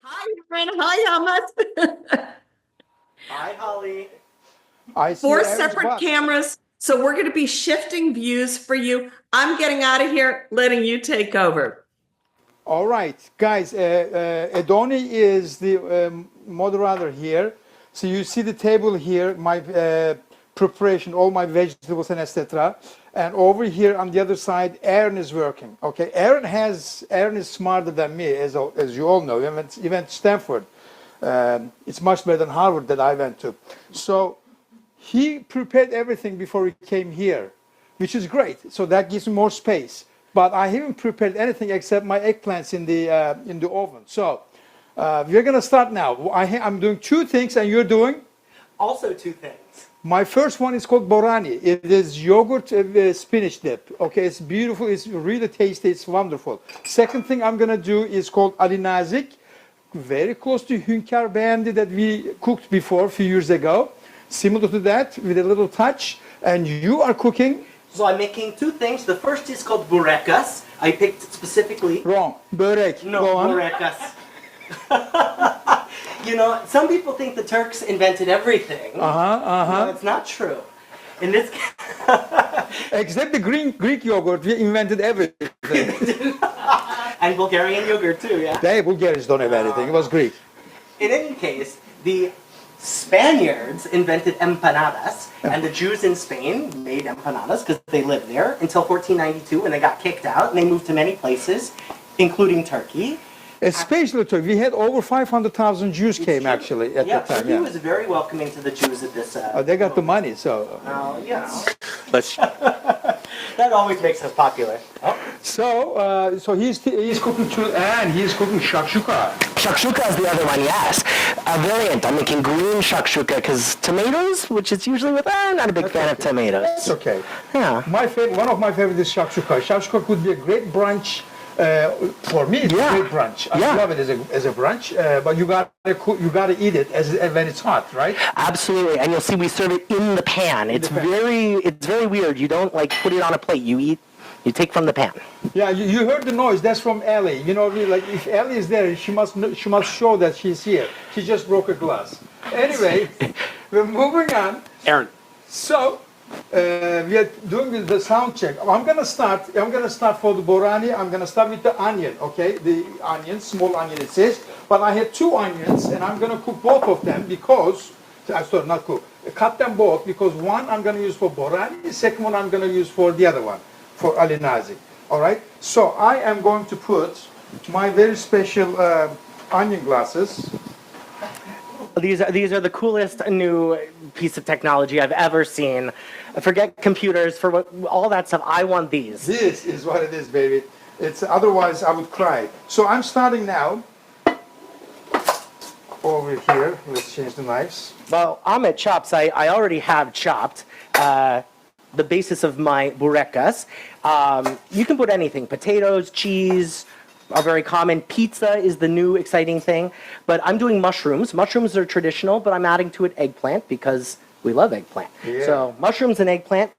Hi, Aaron. Hi, Ahmet. Hi, Holly. I see Four Aaron's separate butt. cameras. So we're going to be shifting views for you. I'm getting out of here, letting you take over. All right, guys. Adoni is the moderator here. So you see the table here, my preparation, all my vegetables and etc. And over here on the other side, Aaron is working. Okay, Aaron is smarter than me, as you all know. He went to Stanford. It's much better than Harvard that I went to. So he prepared everything before he came here, which is great. So that gives me more space. But I haven't prepared anything except my eggplants in the oven. So we're gonna start now. I'm doing two things, and you're doing. Also, two things. My first one is called borani. It is yogurt spinach dip. Okay, it's beautiful. It's really tasty. It's wonderful. Second thing I'm gonna do is called Ali Nazik, very close to Hünkar beğendi that we cooked before a few years ago. Similar to that with a little touch. And you are cooking. So I'm making two things. The first is called burekas. I picked specifically. Wrong. Börek. No, Go on. burekas. Some people think the Turks invented everything. No, it's not true. In this Except the Greek yogurt, we invented everything. and Bulgarian yogurt too, yeah. They Bulgarians don't have anything. It was Greek. In any case, the Spaniards invented empanadas, and the Jews in Spain made empanadas because they lived there until 1492 when they got kicked out, and they moved to many places, including Turkey. Especially Turkey. We had over 500,000 Jews came actually at Yeah, that time. Turkey Yeah. was very welcoming to the Jews at this. They got the money, so. Let's. That always makes us popular. Oh. So he's cooking and he's cooking shakshuka. Shakshuka is the other one, yes. A variant. I'm making green shakshuka because tomatoes, which is usually with, I'm not a big fan of tomatoes. It's okay. Yeah. One of my favorite is shakshuka. Shakshuka could be a great brunch. For me, it's a great brunch. I love it as a brunch, but you gotta eat it when it's hot, right? Absolutely, and you'll see we serve it in the pan. It's very weird. You don't like put it on a plate. You take from the pan. Yeah, you heard the noise. That's from Ellie. Like if Ellie is there, she must show that she's here. She just broke a glass. Anyway, we're moving on. Aaron. So we are doing the sound check. I'm gonna start for the borani. I'm gonna start with the onion. Okay, the onion, small onion it says. But I have two onions, and I'm gonna cook both of them because not cook. Cut them both because one I'm gonna use for borani. The second one I'm gonna use for the other one, for Ali Nazik. All right. So I am going to put my very special onion glasses. These are the coolest new piece of technology I've ever seen. Forget computers, for all that stuff. I want these. This is what it is, baby. It's otherwise I would cry. So I'm starting now. Over here, let's change the knives. Well, Ahmet chops. I already have chopped the basis of my burekas. You can put anything: potatoes, cheese. Are very common. Pizza is the new exciting thing. But I'm doing mushrooms. Mushrooms are traditional, but I'm adding to it eggplant because we love eggplant. Yeah. So mushrooms and eggplant.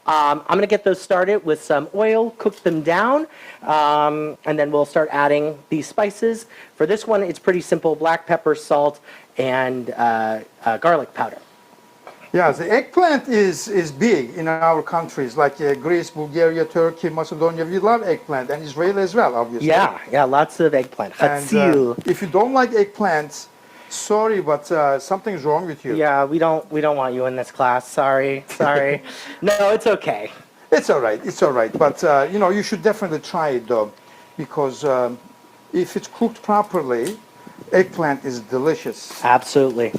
I'm going to get those started with some oil, cook them down, and then we'll start adding these spices. For this one, it's pretty simple: black pepper, salt, and garlic powder. Yeah, the eggplant is big in our countries like Greece, Bulgaria, Turkey, Macedonia. We love eggplant, and Israel as well, obviously. Yeah, lots of eggplant. And Hatsil. if you don't like eggplants, sorry, but something's wrong with you. Yeah, we don't want you in this class. Sorry. No, it's okay. It's all right. But you should definitely try it though, because if it's cooked properly, eggplant is delicious. Absolutely.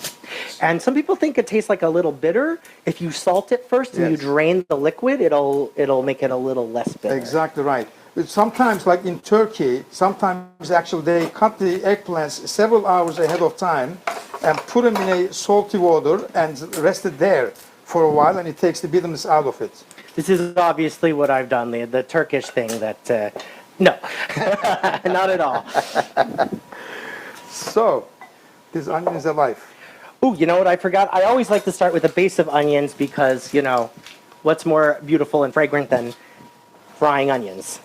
And some people think it tastes like a little bitter. If you salt it first and you drain the liquid, it'll make it a little less bitter. Exactly right. Sometimes, like in Turkey, sometimes actually they cut the eggplants several hours ahead of time and put them in a salty water and rest it there for a while, and it takes the bitterness out of it. This is obviously what I've done, the Turkish thing that, no, not at all. So, this onion is alive. Ooh, you know what I forgot? I always like to start with a base of onions because, what's more beautiful and fragrant than frying onions?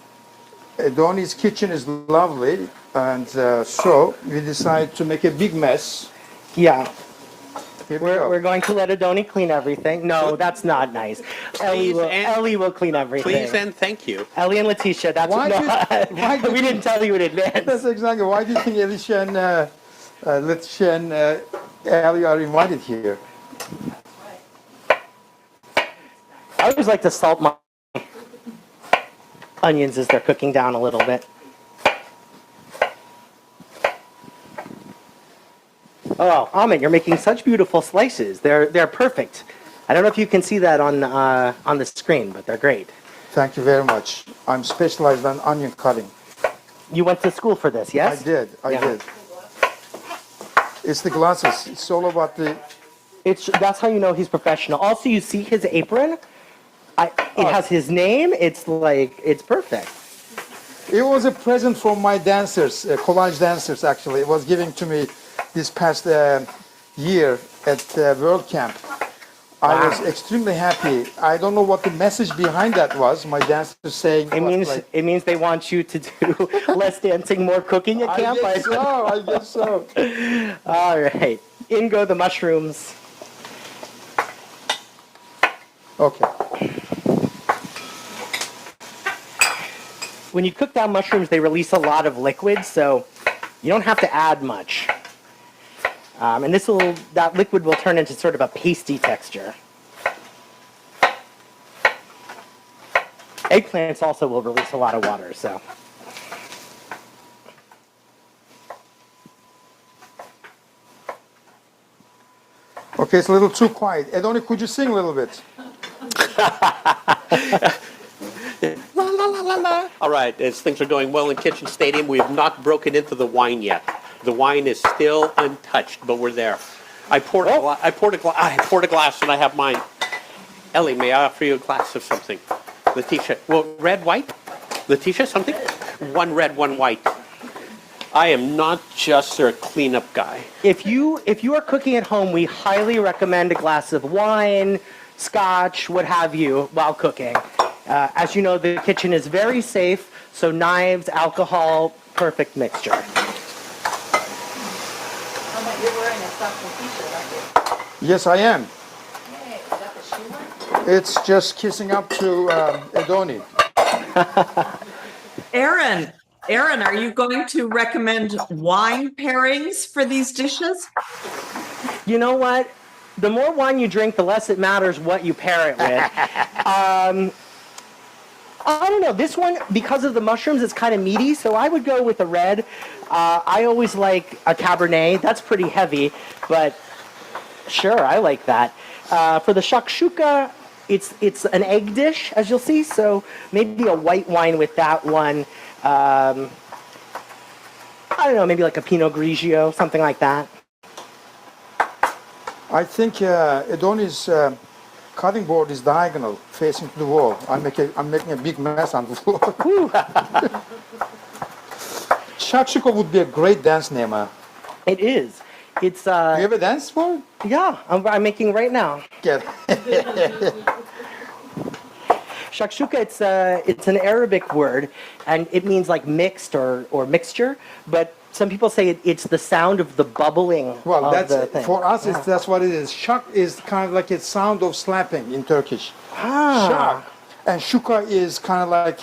Donnie's kitchen is lovely, and so we decided to make a big mess. Yeah. Here we go. We're going to let Adoni clean everything. No, that's not nice. Ellie will clean everything. Please and thank you. Ellie and Letitia, that's Why did we didn't tell you in advance. That's exactly. Why do you think Alicia and Letitia and Ali are invited here? I always like to salt my onions as they're cooking down a little bit. Oh, Ahmet, you're making such beautiful slices. They're perfect. I don't know if you can see that on the screen, but they're great. Thank you very much. I'm specialized on onion cutting. You went to school for this, yes? I did. I did. It's the glasses. It's all about the. That's how you know he's professional. Also, you see his apron? It has his name. It's perfect. It was a present from my dancers, college dancers. Actually, it was given to me this past year at World Camp. I was extremely happy. I don't know what the message behind that was. My dancers saying It means they want you to do less dancing, more cooking at camp. I guess so. All right, in go the mushrooms. Okay. When you cook down mushrooms, they release a lot of liquid, so you don't have to add much. And that liquid will turn into sort of a pasty texture. Eggplants also will release a lot of water, so. Okay, it's a little too quiet. Edoni, could you sing a little bit? La la la la la. All right, as things are going well in Kitchen Stadium, we have not broken into the wine yet. The wine is still untouched, but we're there. I poured a glass, and I have mine. Ellie, may I offer you a glass of something? Letitia, well, red, white? Letitia, something? One red, one white. I am not just a cleanup guy. If you are cooking at home, we highly recommend a glass of wine, scotch, what have you, while cooking. As you know, the kitchen is very safe, so knives, alcohol, perfect mixture. You're wearing a Stockton t-shirt, aren't you? Yes, I am. Hey, is that the shoe one? It's just kissing up to Edoni. Aaron, are you going to recommend wine pairings for these dishes? You know what? The more wine you drink, the less it matters what you pair it with. I don't know. This one, because of the mushrooms, it's kind of meaty, so I would go with a red. I always like a Cabernet. That's pretty heavy, but sure, I like that. For the shakshuka, it's an egg dish, as you'll see, so maybe a white wine with that one. I don't know, maybe like a Pinot Grigio, something like that. I think Edoni's cutting board is diagonal, facing to the wall. I'm making a big mess on the floor. Shakshuka would be a great dance name. It is. It's Do you have a dance for it? yeah, I'm making right now. Get Shakshuka, it's an Arabic word, and it means like mixed or mixture. But some people say it's the sound of the bubbling. Well, of that's the thing. for us. That's what it is. Shak is kind of like a sound of slapping in Turkish. Shak, and shuka is kind of like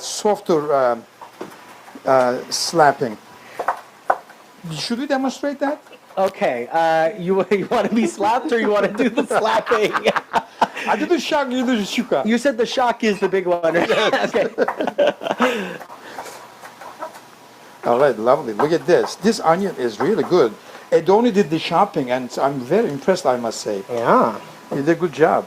softer slapping. Should we demonstrate that? Okay, you want to be slapped or you want to do the slapping? I do the shak, you do the shuka. You said the shock is the big one. Okay. All right, lovely. Look at this. This onion is really good. Edoni did the shopping, and I'm very impressed, I must say. Yeah. You did a good job.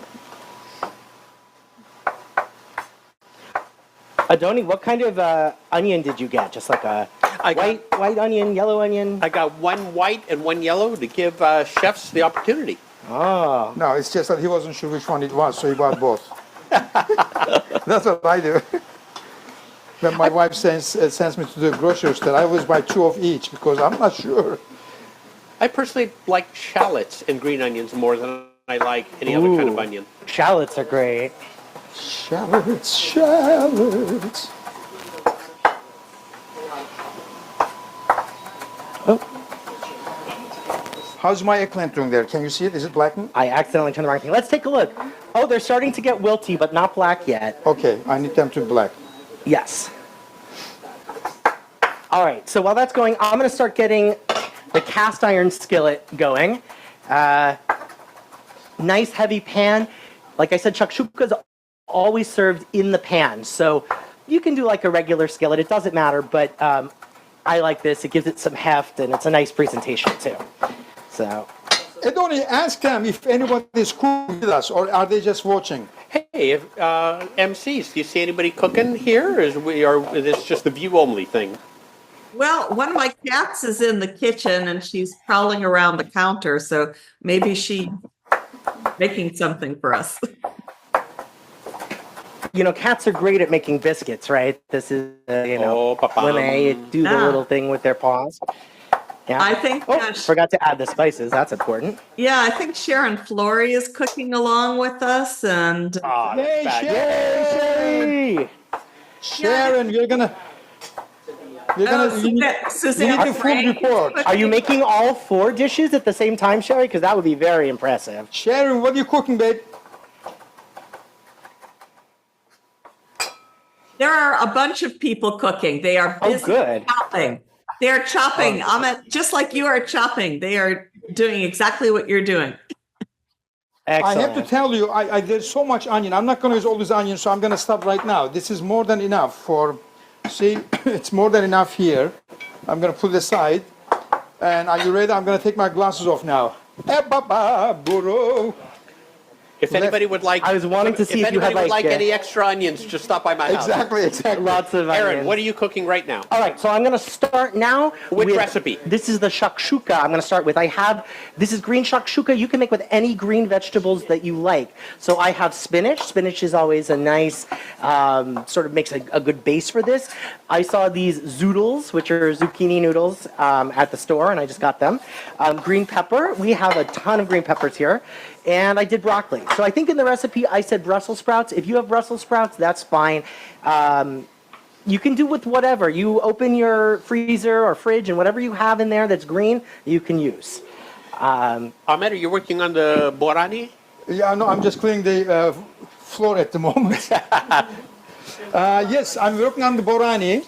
Adoni, what kind of onion did you get? Just like a white onion, yellow onion? I got one white and one yellow to give chefs the opportunity. Oh. No, it's just that he wasn't sure which one it was, so he bought both. That's what I do. When my wife sends me to the grocery store, I always buy 2 of each because I'm not sure. I personally like shallots and green onions more than I like any other kind of onion. Shallots are great. Shallots, shallots. How's my eggplant doing there? Can you see it? Is it blackened? I accidentally turned the wrong thing. Let's take a look. Oh, they're starting to get wilty, but not black yet. Okay, I need them to be black. Yes. All right, so while that's going, I'm going to start getting the cast iron skillet going. Nice heavy pan. Like I said, shakshuka is always served in the pan. So you can do like a regular skillet. It doesn't matter, but I like this. It gives it some heft, and it's a nice presentation too. So, Edoni, ask them if anyone is cooking with us, or are they just watching? Hey, MCs, do you see anybody cooking here? Is this just the view only thing? Well, one of my cats is in the kitchen and she's prowling around the counter, so maybe she's making something for us. you know, cats are great at making biscuits, right? This is, when they do the little thing with their paws. Yeah. I think. Forgot to add the spices. That's important. Yeah, I think Sharon Flory is cooking along with us, and Hey, Yay! Sharon, you're gonna. You need Suzanne the food report. Are you making all 4 dishes at the same time, Sherry? Because that would be very impressive. Sharon, what are you cooking, babe? There are a bunch of people cooking. They are busy good. chopping. They're chopping. Ahmet, just like you are chopping. They are doing exactly what you're doing. Excellent. I have to tell you, there's so much onion. I'm not going to use all this onion, so I'm going to stop right now. This is more than enough for, see, it's more than enough here. I'm going to put it aside. And are you ready? I'm going to take my glasses off now. If anybody would like, I was wanting to see if you had like any extra onions, just stop by my house. Exactly. Lots of onions. Aaron, what are you cooking right now? All right, so I'm going to start now. Which with, recipe? This is the shakshuka I'm going to start with. This is green shakshuka. You can make with any green vegetables that you like. So I have spinach. Spinach is always a nice, sort of makes a good base for this. I saw these zoodles, which are zucchini noodles, at the store, and I just got them. Green pepper. We have a ton of green peppers here. And I did broccoli. So I think in the recipe I said Brussels sprouts. If you have Brussels sprouts, that's fine. You can do with whatever. You open your freezer or fridge and whatever you have in there that's green, you can use. Ahmed, are you working on the borani? Yeah, no, I'm just cleaning the floor at the moment. Yes, I'm working on the borani.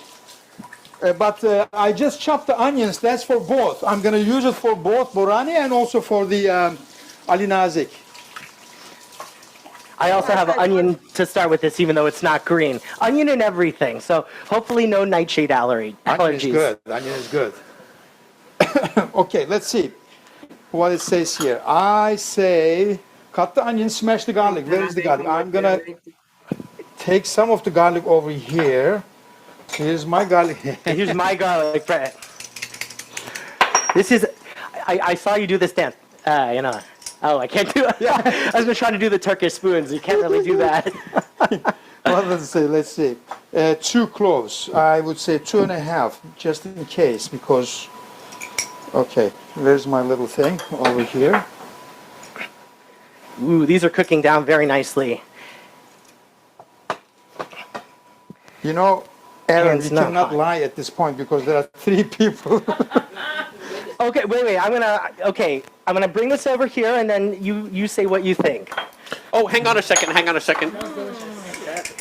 But I just chopped the onions. That's for both. I'm going to use it for both borani and also for the Ali Nazik. I also have an onion to start with this, even though it's not green. Onion and everything. So hopefully no nightshade allergies. Onion is good. Onion is good. Okay, let's see what it says here. I say cut the onion, smash the garlic. Where is the garlic? I'm going to take some of the garlic over here. Here's my garlic. Here's my garlic bread. This is, I saw you do this dance. Oh, I can't do it. Yeah. I was just trying to do the Turkish spoons. You can't really do that. Well, let's see. 2 cloves. I would say 2.5, just in case, because, okay, there's my little thing over here. Ooh, these are cooking down very nicely. You know, Aaron, It's you not cannot hot. lie at this point because there are 3 people. Okay, wait. I'm gonna bring this over here, and then you say what you think. Oh, hang on a second.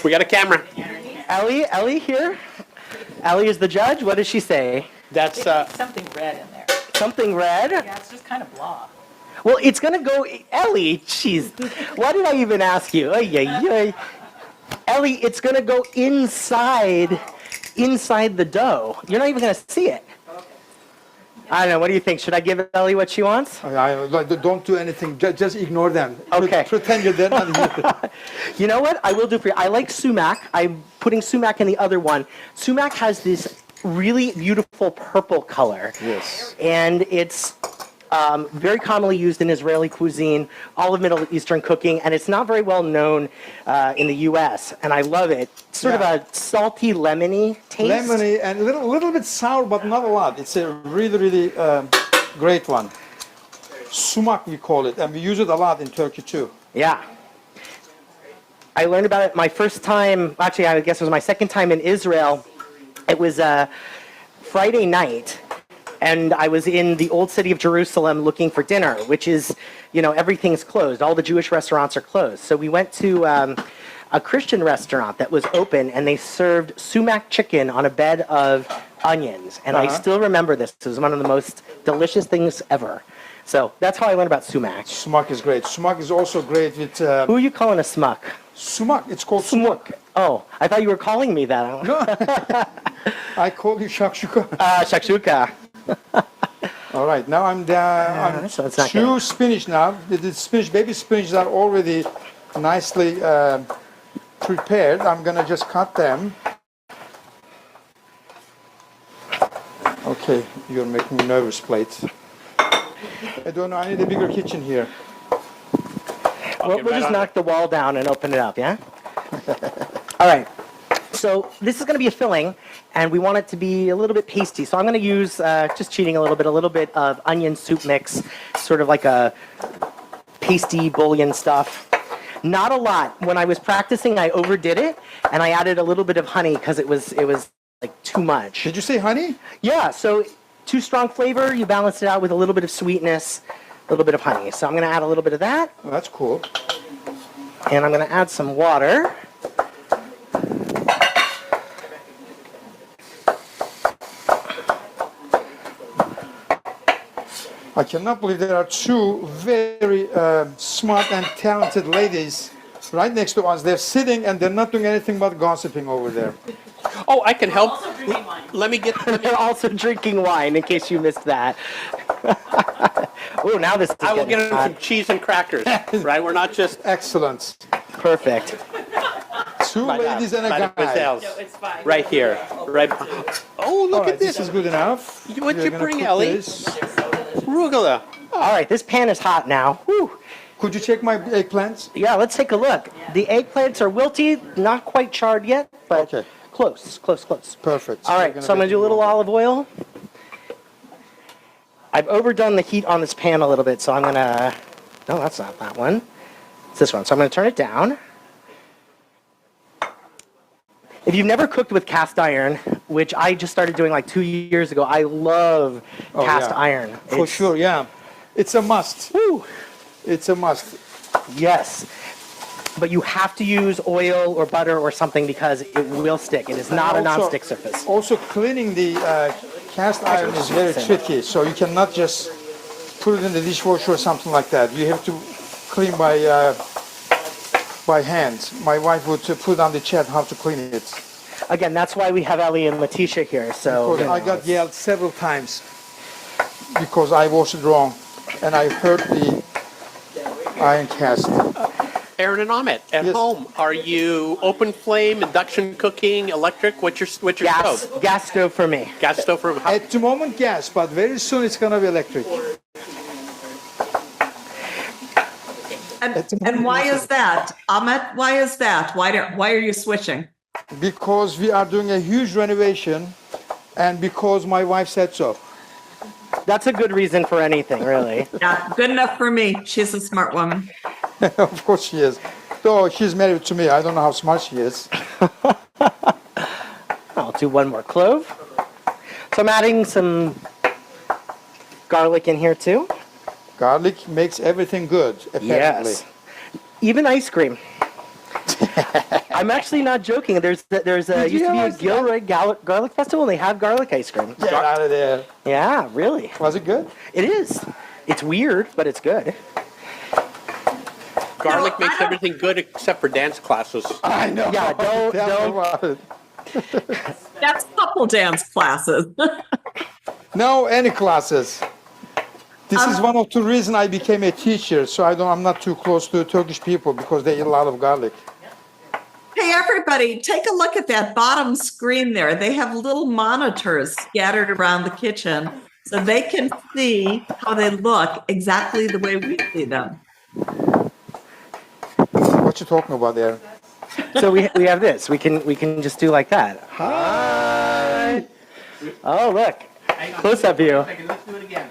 We got a camera. Ellie here. Ellie is the judge. What does she say? That's Something red in there. Something red? Yeah, it's just kind of blah. Well, it's gonna go. Ellie, jeez, why did I even ask you? Ellie, it's gonna go inside the dough. You're not even gonna see it. I don't know. What do you think? Should I give Ellie what she wants? Don't do anything. Just ignore them. Okay. Pretend you're not here. You know what? I will do for you. I like sumac. I'm putting sumac in the other one. Sumac has this really beautiful purple color. Yes. And it's very commonly used in Israeli cuisine, all of Middle Eastern cooking, and it's not very well known in the U.S., and I love it. It's sort of a salty, lemony taste. Lemony and a little bit sour, but not a lot. It's a really, really great one. Sumak, we call it, and we use it a lot in Turkey too. Yeah. I learned about it my first time, actually I guess it was my second time in Israel. It was Friday night, and I was in the old city of Jerusalem looking for dinner, which is, everything's closed. All the Jewish restaurants are closed. So we went to a Christian restaurant that was open, and they served sumac chicken on a bed of onions. And I still remember this. It was one of the most delicious things ever. So that's how I learned about sumac. Sumac is great. Sumac is also great with Who are you calling a smuck? sumac. It's called sumac. Oh, I thought you were calling me that. No. I call you shakshuka. Shakshuka. All right, now I'm down. I'm so it's not two good. spinach now. The spinach, baby spinach are already nicely prepared. I'm gonna just cut them. Okay, you're making me nervous, plate. I don't know. I need a bigger kitchen here. We'll just knock the wall down and open it up, yeah? All right. So this is going to be a filling, and we want it to be a little bit pasty. So I'm going to use, just cheating a little bit of onion soup mix, sort of like a pasty bouillon stuff. Not a lot. When I was practicing, I overdid it, and I added a little bit of honey because it was like too much. Did you say honey? Yeah, so too strong flavor, you balance it out with a little bit of sweetness, a little bit of honey. So I'm going to add a little bit of that, Oh, that's cool. and I'm going to add some water. I cannot believe there are two very smart and talented ladies right next to us. They're sitting and they're not doing anything but gossiping over there. Oh, I can help. Also drinking wine. Let me get. They're also drinking wine, in case you missed that. Oh, now this is I will getting get them hot. some cheese and crackers. Right? We're not just Excellent. Perfect. Two ladies and a guy. mademoiselles. No, it's fine. Right here. Right. Oh, All look right, at this. this is good enough. What'd We're you gonna bring, cook Ellie? this. Arugula. All right, this pan is hot now. Whew. Could you check my eggplants? Yeah, let's take a look. The eggplants are wilty, not quite charred yet, but Okay. close. Perfect. All right, so I'm going to do a little olive oil. I've overdone the heat on this pan a little bit, so I'm going to... No, that's not that one. It's this one. So I'm going to turn it down. If you've never cooked with cast iron, which I just started doing like 2 years ago, I love cast yeah. iron. For It's- sure, yeah. It's a must. Woo. It's a must. Yes. But you have to use oil or butter or something because it will stick. It is not a And also- non-stick surface. Also, cleaning the cast iron is very tricky, so you cannot just put it in the dishwasher or something like that. You have to clean by hand. My wife would put on the chat how to clean it. Again, that's why we have Ellie and Letitia here. So Because I got yelled several times because I washed it wrong, and I hurt the iron cast. Aaron and Ahmet, at Yes. home, are you open flame, induction cooking, electric? What's your stove? gas stove for me. Gas stove for how, At the moment, gas, but very soon it's gonna be electric. And why is that? Ahmet, why is that? Why are you switching? Because we are doing a huge renovation, and because my wife said so. That's a good reason for anything, really. Yeah, good enough for me. She's a smart woman. Of course she is. Though she's married to me, I don't know how smart she is. I'll do one more clove. So I'm adding some garlic in here too. Garlic makes everything good, apparently. Yes. Even ice cream. I'm actually not joking. There's Did you used to be a realize Gilroy Garlic Festival, and they have garlic ice cream. Get out of there. Yeah, really. Was it good? It is. It's weird, but it's good. garlic No, I makes don't- everything good except for dance classes. I know. Yeah, don't- Tell me don't- about it. That's couple dance classes. No, any classes. This is one of the reasons I became a teacher, so I'm not too close to Turkish people because they eat a lot of garlic. Hey, everybody, take a look at that bottom screen there. They have little monitors scattered around the kitchen so they can see how they look exactly the way we see them. What you talking about there? So we have this. We can just do like that. Hi. Oh, look. Close up view. Let's do it again.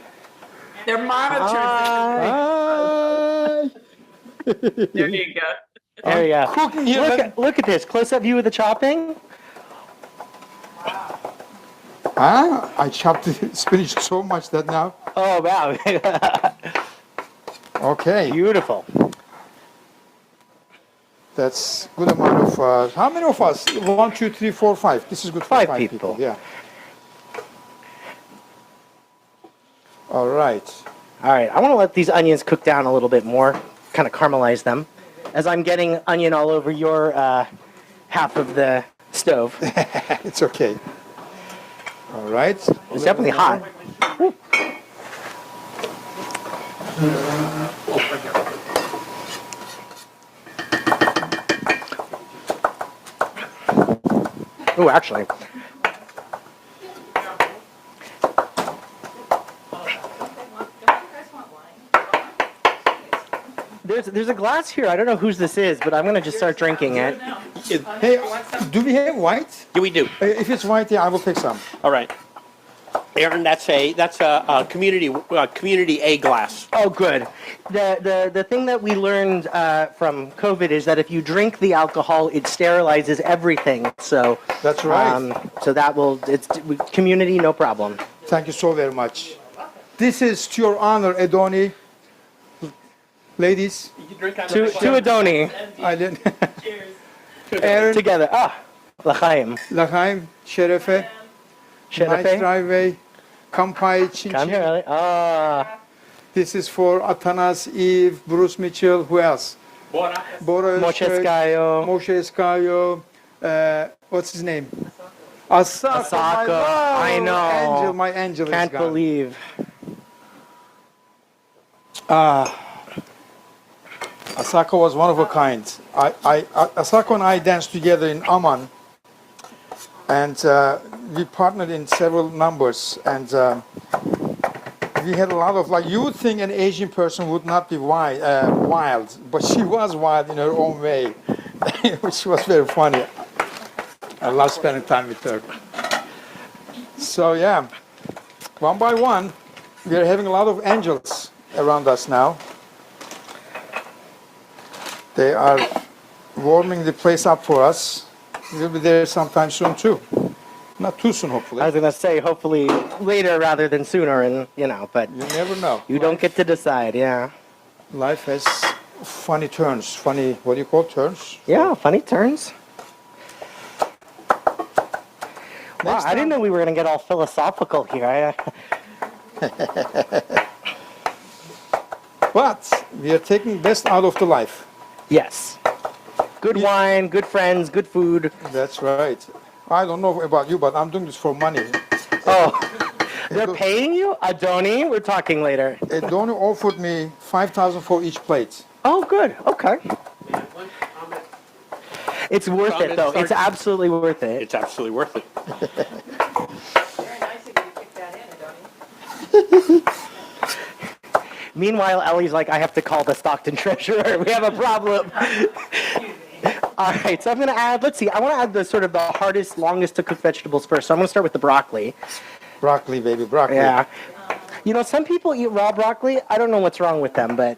They're monitors. Hi. There you go. There you go. Cooking here. Look at this. Close up view of the chopping. I chopped the spinach so much that now. Oh, wow. Okay, Beautiful. that's good amount of. How many of us? 1, 2, 3, 4, 5. This is good for Five 5 people. Yeah. All right. All right, I want to let these onions cook down a little bit more, kind of caramelize them, as I'm getting onion all over your half of the stove. It's okay. All right. It's definitely hot. Oh, actually. There's a glass here. I don't know whose this is, but I'm gonna just start drinking it. Hey, do we have white? Yeah, we do. If it's white, yeah, I will take some. All right. Aaron, that's a community A glass. Oh, good. The thing that we learned from COVID is that if you drink the alcohol, it sterilizes everything. So That's right. So that will community, no problem. Thank you so very much. This is to your honor, Edoni. Ladies, To Adoni I didn't. Aaron, together. L'chaim. L'chaim, Sherefe, nice Sherefe. driveway, Kampai, Chin Come here, Chin. Ali. This is for Atanas, Eve, Bruce Mitchell, who else? Bora Moshe Öztürk, Skayo. Moshe Skayo, what's his name? Asako. Asako, I know. Angel, my angel Can't is gone. believe. Asako was one of a kind. Asako and I danced together in Amman, and we partnered in several numbers. And we had a lot of, like, you would think an Asian person would not be wild, but she was wild in her own way, which was very funny. I love spending time with her. So yeah, one by one, we are having a lot of angels around us now. They are warming the place up for us. We'll be there sometime soon too. Not too soon, hopefully. I was gonna say hopefully later rather than sooner, and but You never know. you don't get to decide. Yeah. Life has funny turns. Funny, what do you call turns? Yeah. Funny turns. Wow, Next I didn't time- know we were gonna get all philosophical here. But we are taking best out of the life. Yes. Good wine, good friends, good food. That's right. I don't know about you, but I'm doing this for money. Oh, they're paying you, Adoni. We're talking later. Donnie offered me 5,000 for each plate. Oh, good. Okay. It's worth it, though. It's absolutely worth it. It's absolutely worth it. Very nice of you to kick that in, Adoni. Meanwhile, Ellie's like, I have to call the Stockton treasurer. We have a problem. All right, so I'm going to add, let's see, I want to add the sort of the hardest, longest to cook vegetables first. So I'm going to start with the broccoli. Broccoli, baby, broccoli. Yeah. You know, some people eat raw broccoli. I don't know what's wrong with them, but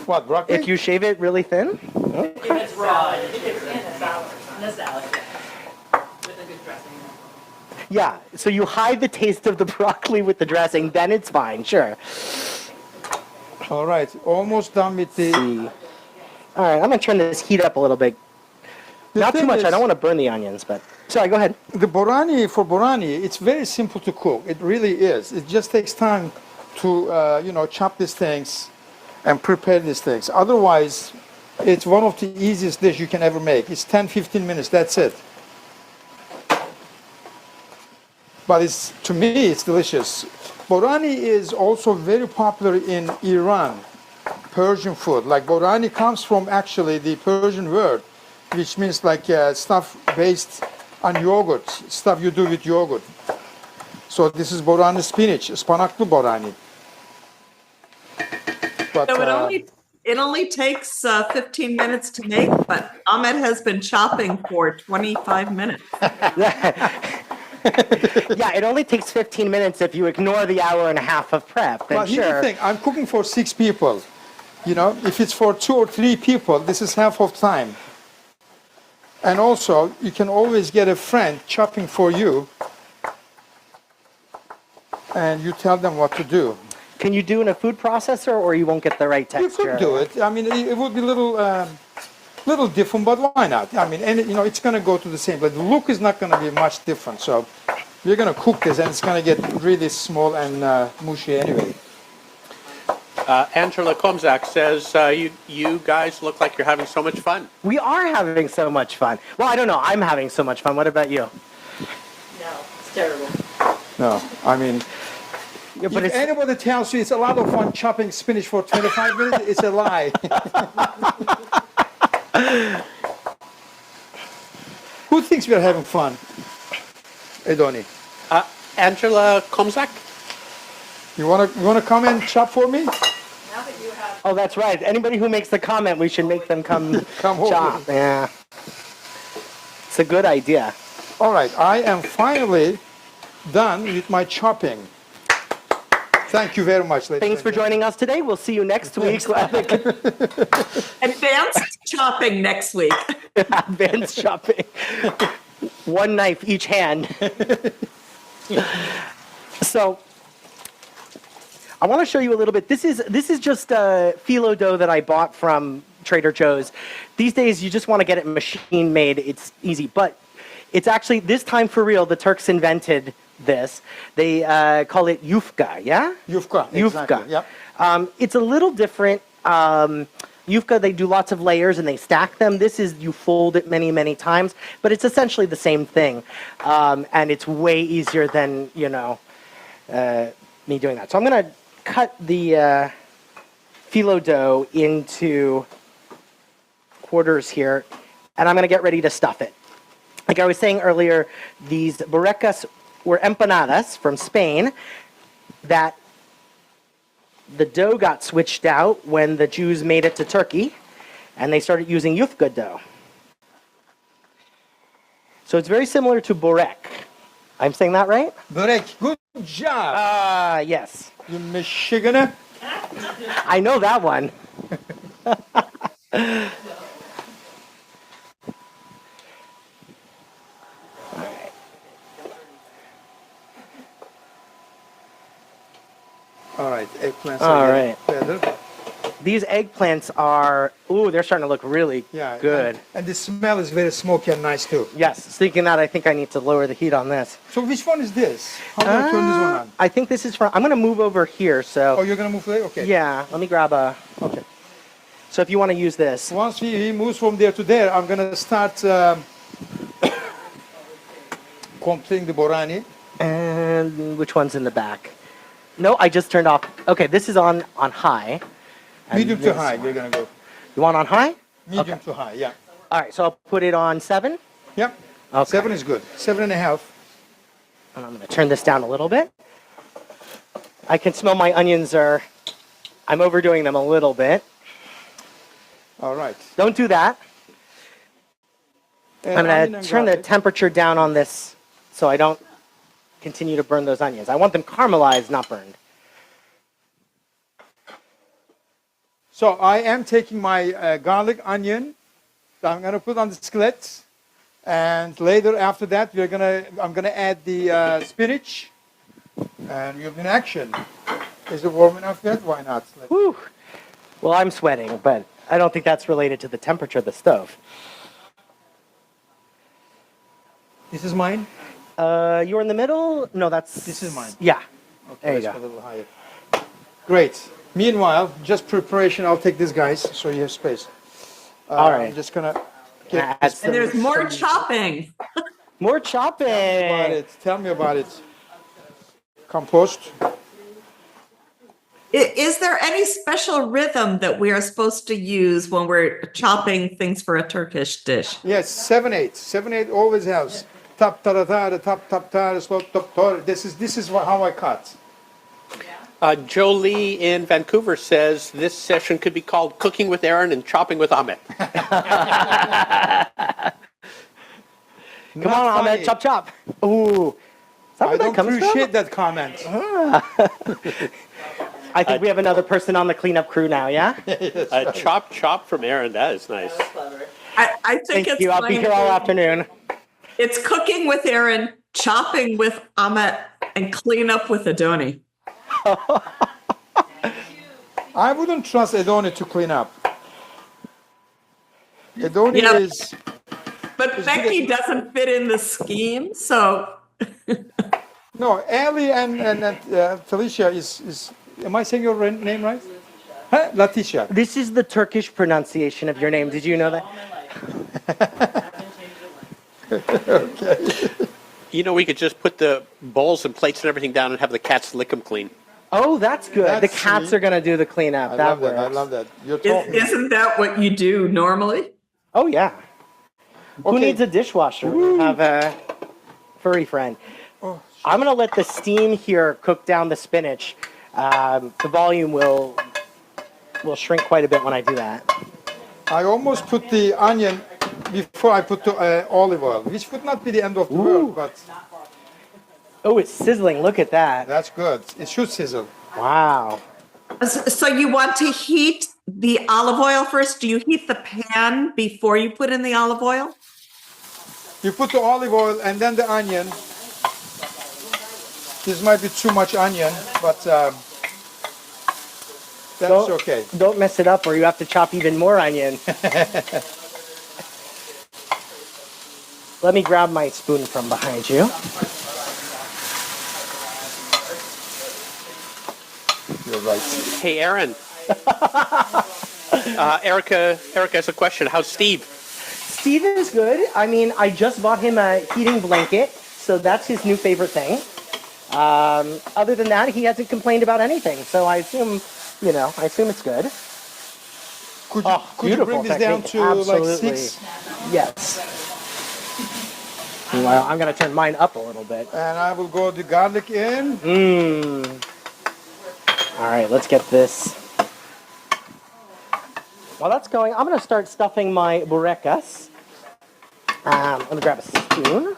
What, broccoli? if you shave it really thin, If it's raw, if it's in a salad, with a good dressing. yeah. So you hide the taste of the broccoli with the dressing, then it's fine, sure. All right, almost done with the... All right, I'm going to turn this heat up a little bit. The Not too thing much. I is- don't want to burn the onions, but... Sorry, go ahead. The borani, for borani, it's very simple to cook. It really is. It just takes time to, chop these things and prepare these things. Otherwise, it's one of the easiest dishes you can ever make. It's 10, 15 minutes, that's it. But to me, it's delicious. Borani is also very popular in Iran, Persian food. Like borani comes from actually the Persian word, which means like stuff based on yogurt, stuff you do with yogurt. So this is borani spinach, ıspanaklı borani. But So it only takes 15 minutes to make, but Ahmet has been chopping for 25 minutes. Yeah, it only takes 15 minutes if you ignore the hour and a half of prep. Then but here's the sure. thing, I'm cooking for 6 people. If it's for 2 or 3 people, this is half of time. And also, you can always get a friend chopping for you, and you tell them what to do. Can you do in a food processor, or you won't get the right You texture? could do it. I mean, it would be a little different, but why not? I mean, and it's going to go to the same. But the look is not going to be much different. So we're going to cook this, and it's going to get really small and mushy anyway. Angela Komzak says, you guys look like you're having so much fun. We are having so much fun. Well, I don't know. I'm having so much fun. What about you? No, it's terrible. No, I mean, Yeah, but if anybody tells you it's a lot of fun chopping spinach for 25 minutes, it's a lie. Who thinks we're having fun? Edoni. Angela Komzak? You wanna come and chop for me? Now that you have Oh, that's right. Anybody who makes the comment, we should make them come Come over. chop. Yeah. It's a good idea. All right, I am finally done with my chopping. Thank you very much, ladies. Thanks for joining us today. We'll see you next week. Advanced chopping next week. Advanced shopping. One knife each hand. So I want to show you a little bit. This is just phyllo dough that I bought from Trader Joe's. These days, you just want to get it machine made. It's easy, but it's actually this time for real. The Turks invented this. They call it yufka. Yeah. Yufka. Yufka. Exactly. Yep. It's a little different. Yufka, they do lots of layers and they stack them. This is you fold it many, many times, but it's essentially the same thing. And it's way easier than, me doing that. So I'm going to cut the phyllo dough into quarters here, and I'm going to get ready to stuff it. Like I was saying earlier, these burecas were empanadas from Spain that the dough got switched out when the Jews made it to Turkey, and they started using yufka dough. So it's very similar to burek. I'm saying that right? Burek, good job. Yes. You Michiganer. I know that one. All right, eggplants All are right. better. These eggplants are, they're starting to look really Yeah, good. And the smell is very smoky and nice too. Yes, thinking that, I think I need to lower the heat on this. So which one is this? How do I turn this one on? I think this is from, I'm going to move over here, so. Oh, you're gonna move there? Okay. Yeah, let me grab a, Okay. so if you want to use this. Once he moves from there to there, I'm gonna start completing the borani. And which one's in the back? No, I just turned off. Okay, this is on high. And Medium to this high, one. we're gonna go. You want on high? Medium to high, yeah. All right, so I'll put it on 7. Yep. Okay. 7 is good. 7.5. And I'm going to turn this down a little bit. I can smell my onions I'm overdoing them a little bit. All right. Don't do that. I'm Onion going to and turn the garlic. temperature down on this so I don't continue to burn those onions. I want them caramelized, not burned. So I am taking my garlic, onion. I'm gonna put on the skillet, and later after that I'm gonna add the spinach, and you'll be in action. Is it warm enough yet? Why not? Whew. Well, I'm sweating, but I don't think that's related to the temperature of the stove. This is mine. You're in the middle? No, that's... This is mine. Yeah. Okay, There you let's go. go a little higher. Great. Meanwhile, just preparation. I'll take this, guys, so you have space. All right. I'm just gonna Add get some- And there's more chopping. More chopping. about it. Tell me about it. Compost. Is there any special rhythm that we are supposed to use when we're chopping things for a Turkish dish? Yes, 7/8. 7/8 always has. Tap ta ta tap tap ta slow top tor. This is how I cut. Jolie in Vancouver says this session could be called Cooking with Aaron and Chopping with Ahmet. Come on, Ahmed, chop, chop. Ooh. Is that I where that don't comes appreciate from? that comment. I think we have another person on the cleanup crew now, yeah? Chop chop from Aaron, that is nice. clever. I think Thank it's you. I'll be going here to all afternoon. It's cooking with Aaron, chopping with Ahmet, and clean up with Adoni. I wouldn't trust Edoni to clean up. Edoni Yep. is. But Becky doesn't fit in the scheme, so No, Ali and Felicia is. Am I saying your name right? Huh? Letitia. This is the Turkish pronunciation of your name. Did you know that? You know, we could just put the bowls and plates and everything down and have the cats lick them clean. Oh, that's good. The That's cats sweet. are going to do the cleanup. I That love that. I works. love that. You're talking. isn't that what you do normally? Oh, yeah. Who Okay. needs a dishwasher? We have a furry friend. Oh, I'm going to let the steam here cook down the spinach. The volume will shrink quite a bit when I do that. I almost put the onion before I put the olive oil, which would not be the end of the world, but Oh, it's sizzling. Look at that. that's good. It should sizzle. Wow. So you want to heat the olive oil first? Do you heat the pan before you put in the olive oil? You put the olive oil and then the onion. This might be too much onion, but that's okay. Don't mess it up or you have to chop even more onion. Let me grab my spoon from behind you. You're right. Hey, Aaron. Erica has a question. How's Steve? Steve is good. I mean, I just bought him a heating blanket, so that's his new favorite thing. Other than that, he hasn't complained about anything. So I assume, it's good. Could you Beautiful bring this down technique. to Absolutely. like 6? Yes. Well, I'm going to turn mine up a little bit. And I will go the garlic in. All right, let's get this. While that's going, I'm going to start stuffing my burekas. I'm going to grab a spoon.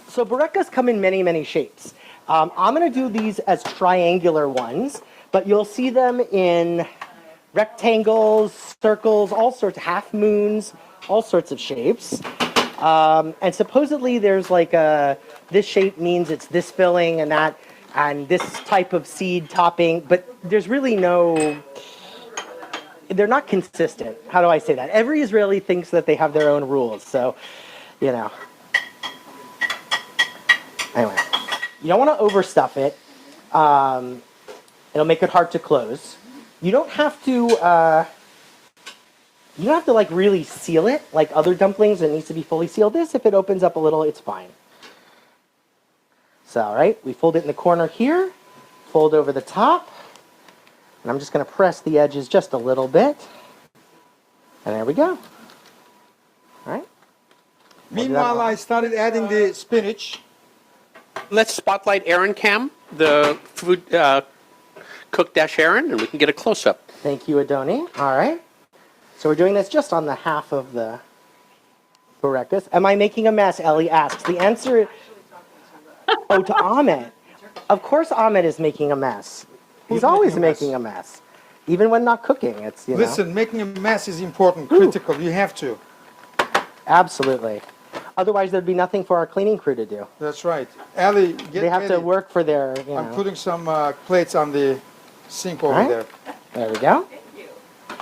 So burekas come in many, many shapes. I'm going to do these as triangular ones, but you'll see them in rectangles, circles, all sorts, half moons, all sorts of shapes. And supposedly there's like this shape means it's this filling and that, and this type of seed topping, but there's really they're not consistent. How do I say that? Every Israeli thinks that they have their own rules, so, Anyway, you don't want to overstuff it. It'll make it hard to close. You don't have to like really seal it like other dumplings. It needs to be fully sealed. This, if it opens up a little, it's fine. So, all right, we fold it in the corner here, fold over the top, and I'm just going to press the edges just a little bit. And there we go. All right. Meanwhile, I started adding the spinach. Let's spotlight Aaron Cam, the food cook-Aaron, and we can get a close-up. Thank you, Adoni. All right. So we're doing this just on the half of the burekas. Am I making a mess? Ellie asks. The answer to Ahmet. Of course Ahmet is making a mess. He's always making a mess. Even when not cooking. It's, Listen, making a mess is important, critical. You have to. Absolutely. Otherwise, there'd be nothing for our cleaning crew to do. That's right. Ali, get They have to ready. work for their, I'm putting some plates on the sink over Right. there. There we go.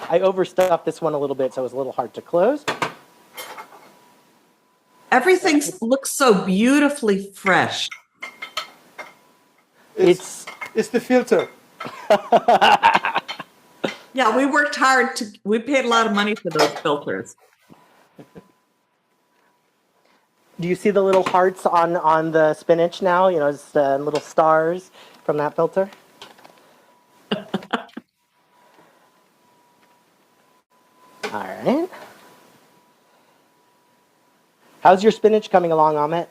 I overstuffed this one a little bit, so it was a little hard to close. Everything looks so beautifully fresh. It's It's the filter. Yeah, we worked hard we paid a lot of money for those filters. Do you see the little hearts on the spinach now? It's little stars from that filter. All right. How's your spinach coming along, Ahmet?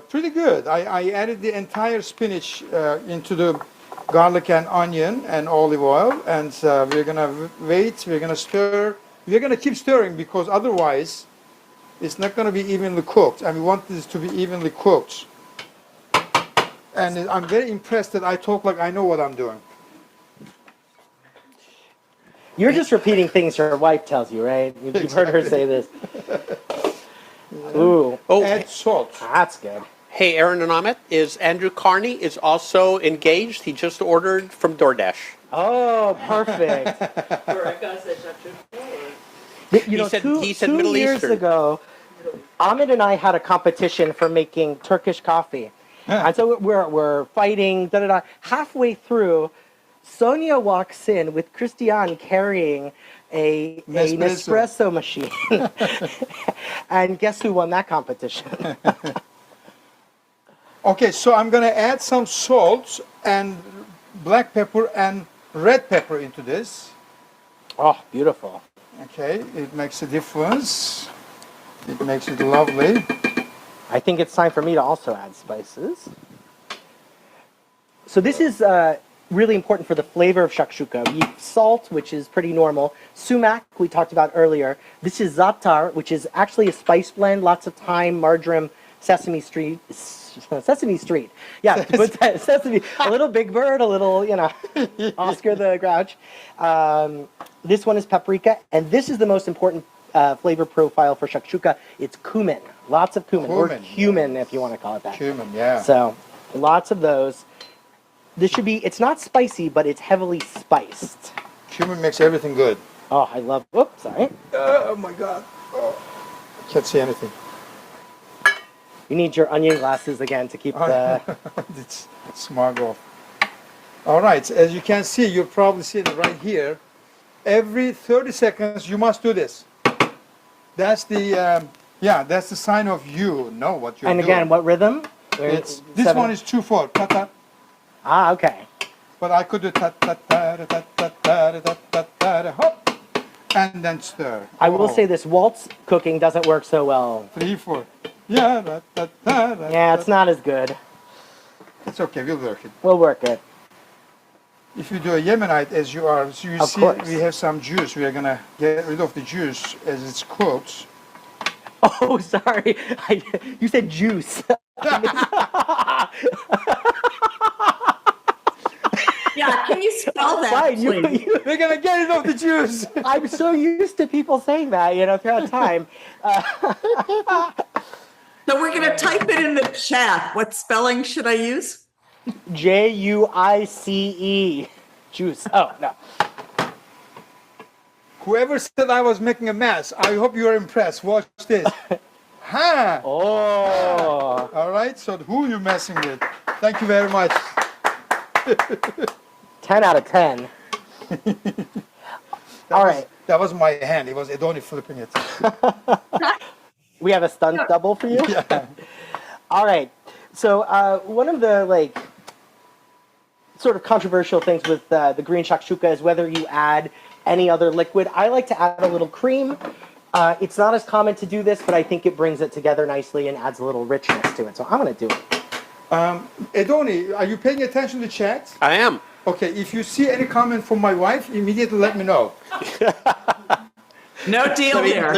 Pretty good. I added the entire spinach into the garlic and onion and olive oil, and we're gonna wait. We're gonna stir. We're gonna keep stirring because otherwise, it's not gonna be evenly cooked. And we want this to be evenly cooked. And I'm very impressed that I talk like I know what I'm doing. You're just repeating things your wife tells you, right? You've heard her say this. Ooh, Oh, Add salt. that's good. hey, Aaron and Ahmet, is Andrew Carney is also engaged. He just ordered from DoorDash. Oh, perfect. Bureka said shakshuka. You know, said- two, he said two Middle years Eastern. ago, Ahmed and I had a competition for making Turkish coffee. And so we're fighting, da-da-da. Halfway through, Sonia walks in with Christian carrying an espresso machine. And guess who won that competition? Okay, so I'm gonna add some salt and black pepper and red pepper into this. Oh, beautiful. Okay, it makes a difference. It makes it lovely. I think it's time for me to also add spices. So this is really important for the flavor of shakshuka. We have salt, which is pretty normal. Sumac, we talked about earlier. This is za'atar, which is actually a spice blend. Lots of thyme, marjoram, sesame street. Yeah, put that, sesame. A little Big Bird, a little, Oscar the Grouch. This one is paprika, and this is the most important flavor profile for shakshuka. It's cumin. Lots of cumin, or Cumin. cumin if you want to call it that. Cumin, yeah. So, lots of those. This should be, it's not spicy, but it's heavily spiced. Cumin makes everything good. Oh, I love, whoops, sorry. Oh my God. Oh, can't see anything. You need your onion glasses again to keep the, It's smog off. All right, so as you can see, you'll probably see it right here. Every 30 seconds, you must do this. That's the, that's the sign of you know what you're and doing. again, what rhythm? It's, this 7. one is 2/4, ta-ta. Ah, okay. But I could do ta-ta-ta-ta-ta-ta-ta-ta-ta, hop, and then stir. I will Oh, say this waltz cooking doesn't work so well. 3/4. Yeah, Yeah, it's not as good. It's okay, we'll work it. We'll work it. If you do a Yemenite as you are, so you Of see course. we have some juice. We are gonna get rid of the juice as it's cooked. Oh, sorry. You said juice. Yeah, can you spell that, Fine, please? We're gonna get rid of the juice. I'm so used to people saying that, throughout time. So we're going to type it in the chat. What spelling should I use? Juice. Juice. Oh, no. Whoever said I was making a mess, I hope you are impressed. Watch this. Ha! Oh. All right. So who are you messing with? Thank you very much. 10 out of 10. All right. That was my hand. It was Edoni flipping it. We have a stunt double for you? Yeah. All right. So one of the sort of controversial things with the green shakshuka is whether you add any other liquid. I like to add a little cream. It's not as common to do this, but I think it brings it together nicely and adds a little richness to it. So I'm going to do it. Edoni, are you paying attention to chat? I am. Okay. If you see any comment from my wife, immediately let me know. No deal there.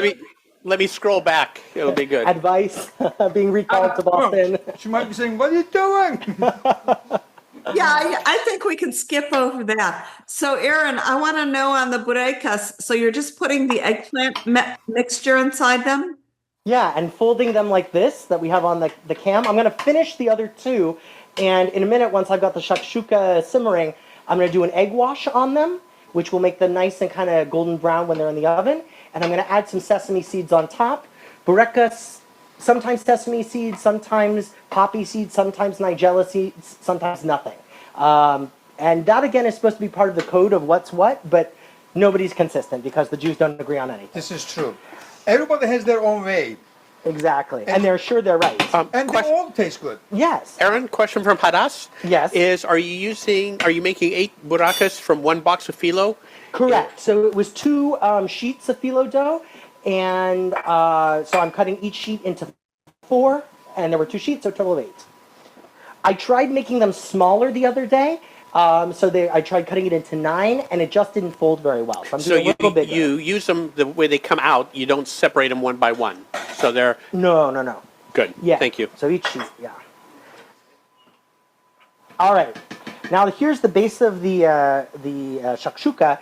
Let me scroll back. It'll be good. Advice, being recalled to Boston. She might be saying, "What are you doing?" Yeah, I think we can skip over that. So, Aaron, I want to know on the burekas, so you're just putting the eggplant mixture inside them? Yeah, and folding them like this that we have on the cam. I'm going to finish the other two, and in a minute, once I've got the shakshuka simmering, I'm going to do an egg wash on them, which will make them nice and kind of golden brown when they're in the oven. And I'm going to add some sesame seeds on top. Burekas, sometimes sesame seeds, sometimes poppy seeds, sometimes nigella seeds, sometimes nothing. And that, again, is supposed to be part of the code of what's what, but nobody's consistent because the Jews don't agree on anything. This is true. Everybody has their own way, Exactly. And they're sure they're right. and they all taste good. Yes. Aaron, question from Hadas. Yes. Are you making 8 buracas from one box of phyllo? Correct. So it was 2 sheets of phyllo dough, and so I'm cutting each sheet into 4, and there were 2 sheets, so a total of 8. I tried making them smaller the other day, I tried cutting it into 9, and it just didn't fold very well. So I'm doing a little bigger. You use them the way they come out. You don't separate them one by one. So they're No. good. Yeah. Thank you. So each sheet, yeah. All right. Now here's the base of the shakshuka,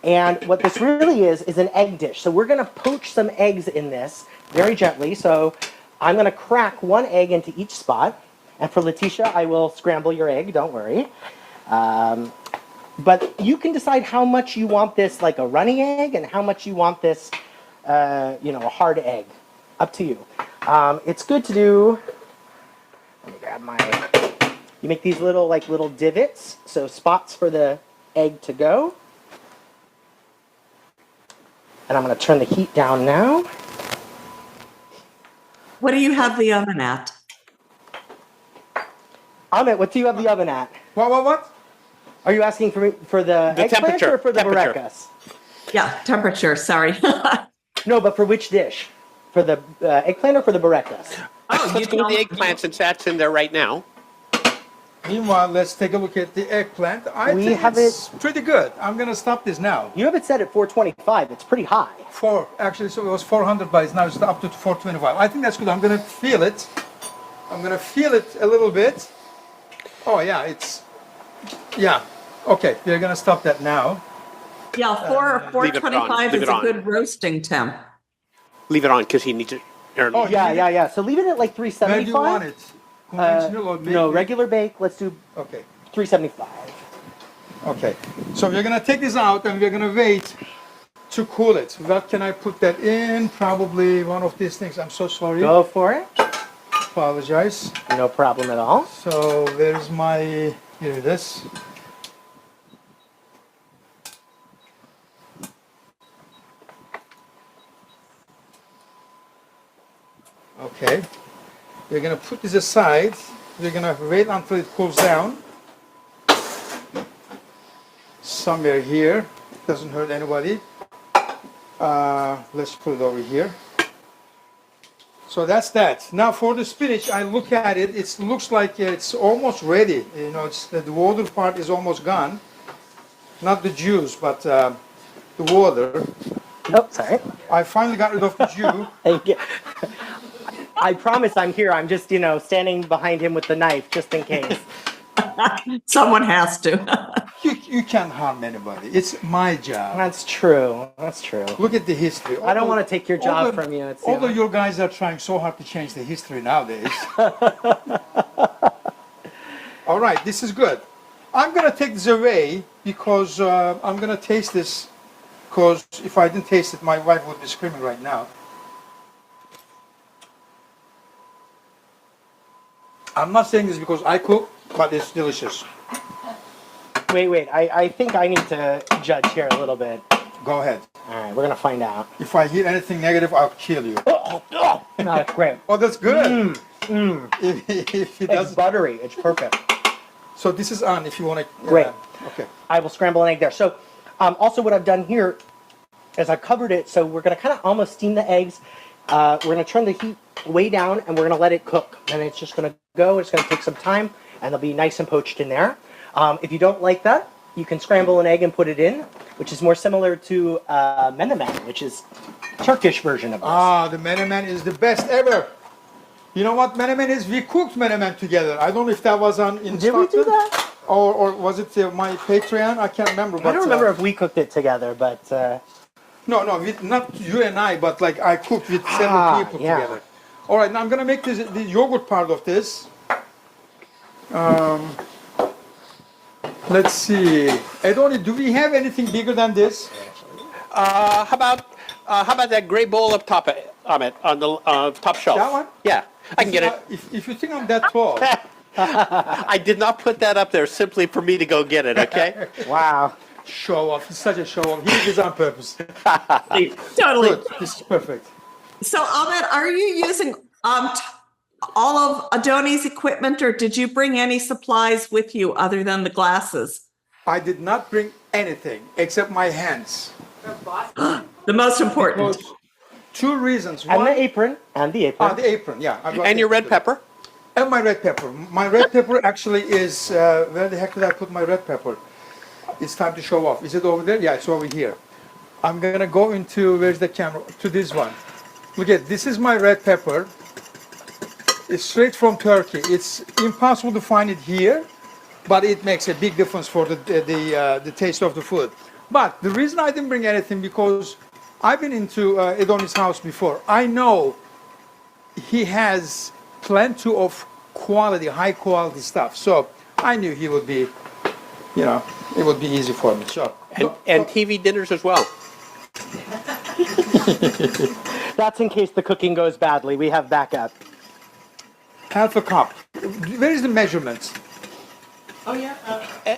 And what this really is an egg dish. So we're going to poach some eggs in this very gently. So I'm going to crack one egg into each spot. And for Letitia, I will scramble your egg, don't worry. But you can decide how much you want this like a runny egg and how much you want this, a hard egg. Up to you. It's good to do, let me grab you make these little divots, so spots for the egg to go. And I'm going to turn the heat down now. What do you have the oven at? Ahmet, what do you have the oven at? What? Are you asking for the eggplant temperature, or for the temperature. Burekas? Yeah, temperature, sorry. No, but for which dish? For the eggplant or for the Burekas? Let's go with the eggplant since that's in there right now. Meanwhile, let's take a look at the eggplant. I We think have it's pretty good. I'm going to stop this now. You have it set at 425. It's pretty high. Actually, so it was 400, but it's now it's up to 425. I think that's good. I'm going to feel it. I'm going to feel it a little bit. Oh, yeah, okay, we're going to stop that now. Yeah, 425 Leave is it a on. good roasting temp. Leave it on because he needs it. Aaron, Oh, Yeah. So leave it at like Where do you want 375. it? Conventional or No, regular bake. Let's do Okay, 375. okay. So we're going to take this out and we're going to wait to cool it. What can I put that in? Probably one of these things. I'm so sorry. Go for it. Apologize. No problem at all. So there's here it is. Okay, we're gonna put this aside. We're gonna wait until it cools down. Somewhere here, doesn't hurt anybody. Let's put it over here. So that's that. Now for the spinach, I look at it. It looks like it's almost ready. The water part is almost gone. Not the juice, but the water. Oh, sorry. I finally got rid of the juice. Thank you. I promise I'm here. I'm just, standing behind him with the knife just in case. Someone has to. You can't harm anybody. It's my job. That's true. That's true. Look at the history. I don't want to take your job although- from you. It's, Although you guys are trying so hard to change the history nowadays. All right, this is good. I'm going to take this away because I'm going to taste this, because if I didn't taste it, my wife would be screaming right now. I'm not saying this because I cook, but it's delicious. Wait. I think I need to judge here a little bit. Go ahead. All right, we're going to find out. If I hear anything negative, I'll kill you. No, that's great. Oh, that's good. If it It's doesn't, buttery. It's perfect. so this is on if you want to. Great. Okay. I will scramble an egg there. So also what I've done here is I covered it, so we're going to kind of almost steam the eggs. We're going to turn the heat way down, and we're going to let it cook. And it's just going to go. It's going to take some time, and they'll be nice and poached in there. If you don't like that, you can scramble an egg and put it in, which is more similar to menemen, which is Turkish version of this. Ah, the menemen is the best ever. You know what menemen is? We cooked menemen together. I don't know if that was in Did we do Stockton, that? or was it my Patreon? I can't remember. But, I don't remember if we cooked it together, but No, not you and I, but like I cooked with several people yeah. together. All right, now I'm gonna make the yogurt part of this. Let's see. Edoni, do we have anything bigger than this? how about that gray bowl up top, Ahmet, on the top shelf? That one? Yeah, I can get it. If you think I'm that tall. I did not put that up there simply for me to go get it. Okay. wow. Show off. He's such a show off. He did this on purpose. Totally. Good. This is perfect. So, Ahmet, are you using all of Adoni's equipment, or did you bring any supplies with you other than the glasses? I did not bring anything except my hands. The most important. Because two reasons. And One, the apron. the apron, yeah. I brought And the your red apron. pepper. And my red pepper. My red pepper actually is, where the heck did I put my red pepper? It's time to show off. Is it over there? Yeah, it's over here. I'm gonna go into, where's the camera? To this one. Look at, this is my red pepper. It's straight from Turkey. It's impossible to find it here, but it makes a big difference for the taste of the food. But the reason I didn't bring anything because I've been into Edoni's house before. I know he has plenty of quality, high quality stuff. So I knew he would be, it would be easy for me. So And TV dinners as well. That's in case the cooking goes badly. We have backup. half a cup. Where is the measurements? Oh yeah.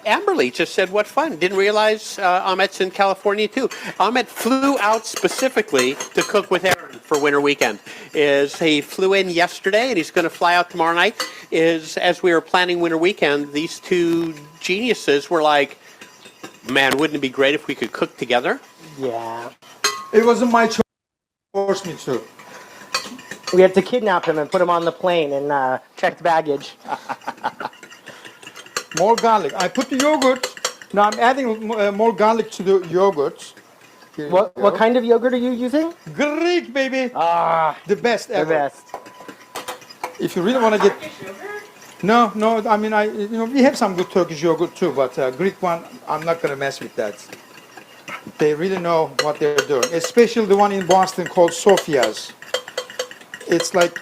Amberly just said, what fun. Didn't realize Ahmet's in California too. Ahmet flew out specifically to cook with Aaron for winter weekend. He flew in yesterday and he's going to fly out tomorrow night. As we were planning winter weekend, these two geniuses were like, man, wouldn't it be great if we could cook together? Yeah. It wasn't my choice. Forced me to. We had to kidnap him and put him on the plane and checked baggage. More garlic. I put the yogurt. Now I'm adding more garlic to the yogurt. Here you What go. kind of yogurt are you using? Greek, baby. Ah, The best the ever. best. If you really want to get. No. I mean, we have some good Turkish yogurt too, but Greek one, I'm not gonna mess with that. They really know what they're doing. Especially the one in Boston called Sophia's. It's like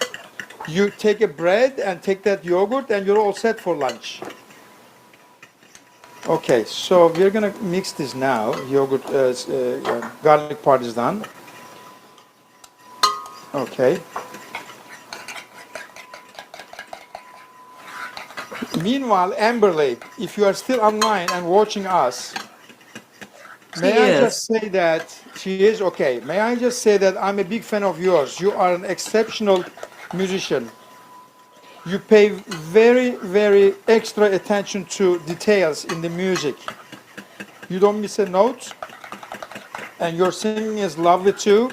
you take a bread and take that yogurt, and you're all set for lunch. Okay, so we're gonna mix this now. Yogurt, garlic part is done. Okay. Meanwhile, Amberly, if you are still online and watching us, may I is. just say that she is okay. May I just say that I'm a big fan of yours. You are an exceptional musician. You pay very, very extra attention to details in the music. You don't miss a note, and your singing is lovely too.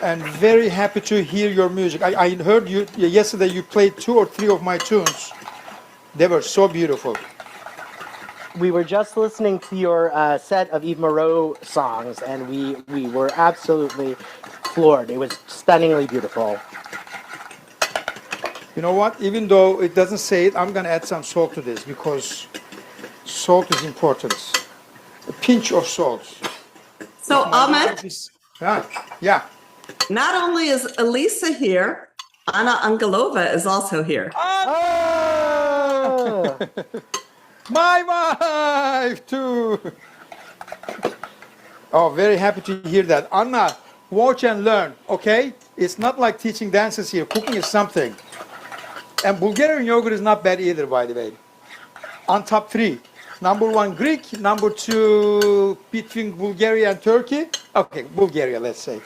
And very happy to hear your music. I heard you yesterday. You played 2 or 3 of my tunes. They were so beautiful. We were just listening to your set of Yves Moreau songs, and we were absolutely floored. It was stunningly beautiful. You know what? Even though it doesn't say it, I'm gonna add some salt to this because salt is important. A pinch of salt. So, Ahmet, Yeah. not only is Elisa here, Anna Angelova is also here. Oh! My wife too. Oh, very happy to hear that. Anna, watch and learn, okay? It's not like teaching dances here. Cooking is something. And Bulgarian yogurt is not bad either, by the way. On top 3. Number 1, Greek. Number 2, between Bulgaria and Turkey. Okay, Bulgaria, let's say.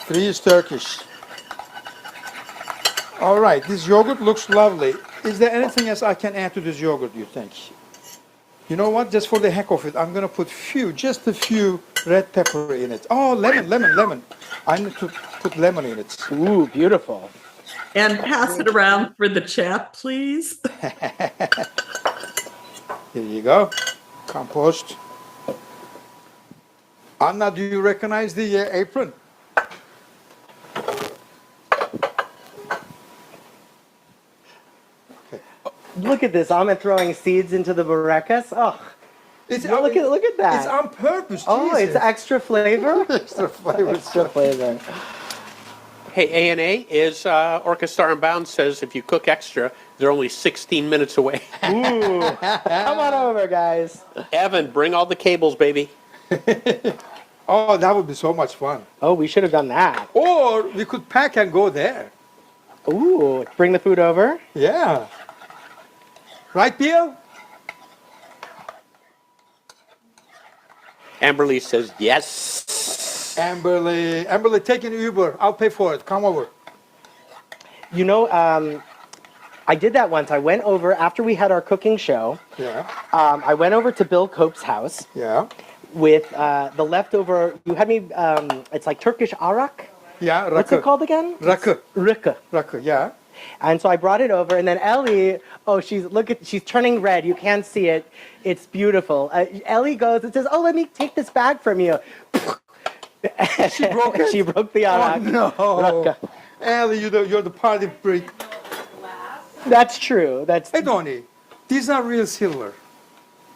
3 is Turkish. All right, this yogurt looks lovely. Is there anything else I can add to this yogurt, you think? You know what? Just for the heck of it, I'm going to put just a few red pepper in it. Oh, lemon. I need to put lemon in it. Ooh, beautiful. And pass it around for the chat, please. Here you go. Compost. Anna, do you recognize the apron? Look at this. Ahmet throwing seeds into the burekas. Oh, It's, look at that. It's on purpose. Oh, Jesus. it's extra flavor. extra flavor. Extra flavor. Hey, A&A is Orchestra Unbound says if you cook extra, they're only 16 minutes away. Ooh, come on over, guys. Evan, bring all the cables, baby. Oh, that would be so much fun. Oh, we should have done that. Or we could pack and go there. Ooh, bring the food over. Yeah. Right, Bill? Amberly says yes. Amberly, take an Uber. I'll pay for it. Come over. You know, I did that once. I went over after we had our cooking show. Yeah. I went over to Bill Cope's house Yeah. with the leftover. You had me. It's like Turkish arak. Yeah. Rakı. What's it called again? Rakı. Rıkı. Yeah. And so I brought it over, and then Ellie, she's turning red. You can't see it. It's beautiful. Ellie goes and says, "Oh, let me take this bag from you." She broke it? She broke the Oh, arak. no. Rakı. Ellie, you're the party freak. That's true. Hey, Donnie, these are real silver.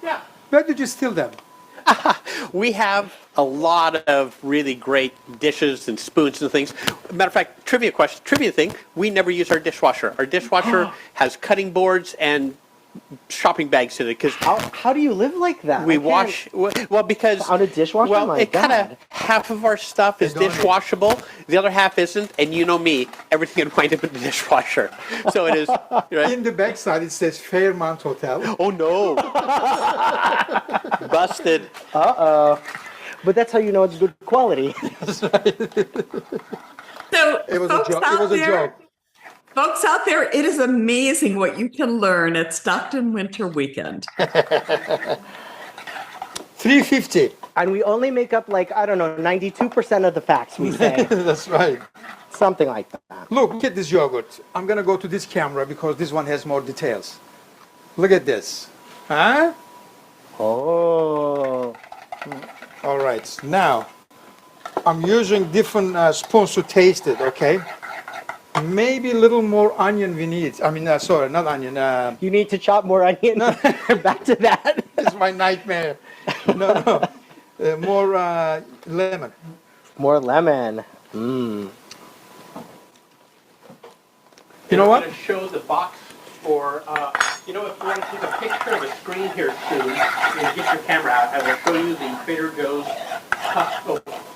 Yeah. Where did you steal them? We have a lot of really great dishes and spoons and things. Matter of fact, trivia thing, we never use our dishwasher. Our dishwasher has cutting boards and shopping bags in it because How do you live like that? we I can't- wash, well, because Without a dishwasher? well, My it kind God. of half of our stuff is They don't. dishwashable, the other half isn't, and you know me, everything can wind up in the dishwasher. So it is. Right? In the backside, it says Fairmont Hotel. Oh no! Busted. But that's how you know it's good quality. So, It was a folks joke. It out was a there, joke. folks out there, it is amazing what you can learn at Stockton Winter Weekend. 350. And we only make up like, I don't know, 92% of the facts we say. That's right. Something like that. Look at this yogurt. I'm gonna go to this camera because this one has more details. Look at this. Huh? Oh. All right. Now, I'm using different spoons to taste it. Okay. Maybe a little more onion we need. I mean, sorry, not onion. You need to chop more onion. Back to that. It's my nightmare. No. More lemon. More lemon. You know what? I'm going to show the box for, if you want to take a picture of a screen here soon and get your camera out, I will show you the Trader Joe's.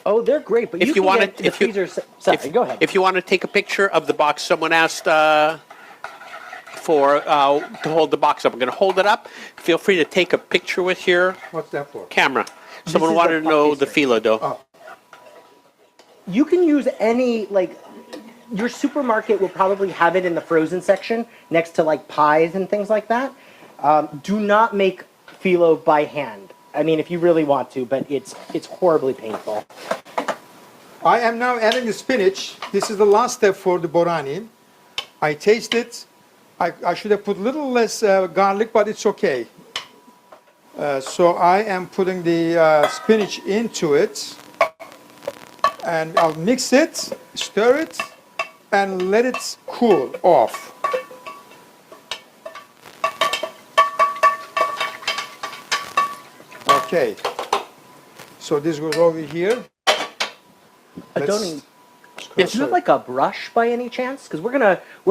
Oh, they're great, but If you can want get to, the if you, freezer. Sorry, go ahead. If you want to take a picture of the box, someone asked to hold the box up. I'm going to hold it up. Feel free to take a picture with your What's that for? camera. Someone is wanted the to know puppy the phyllo dough. Oh. You can use any, like, your supermarket will probably have it in the frozen section next to like pies and things like that. Do not make phyllo by hand. I mean, if you really want to, but it's horribly painful. I am now adding the spinach. This is the last step for the borani. I taste it. I should have put a little less garlic, but it's okay. So I am putting the spinach into it. And I'll mix it, stir it, and let it cool off. Okay. So this goes over here. Let's- Adoni, do you have like a brush by any chance? Because we're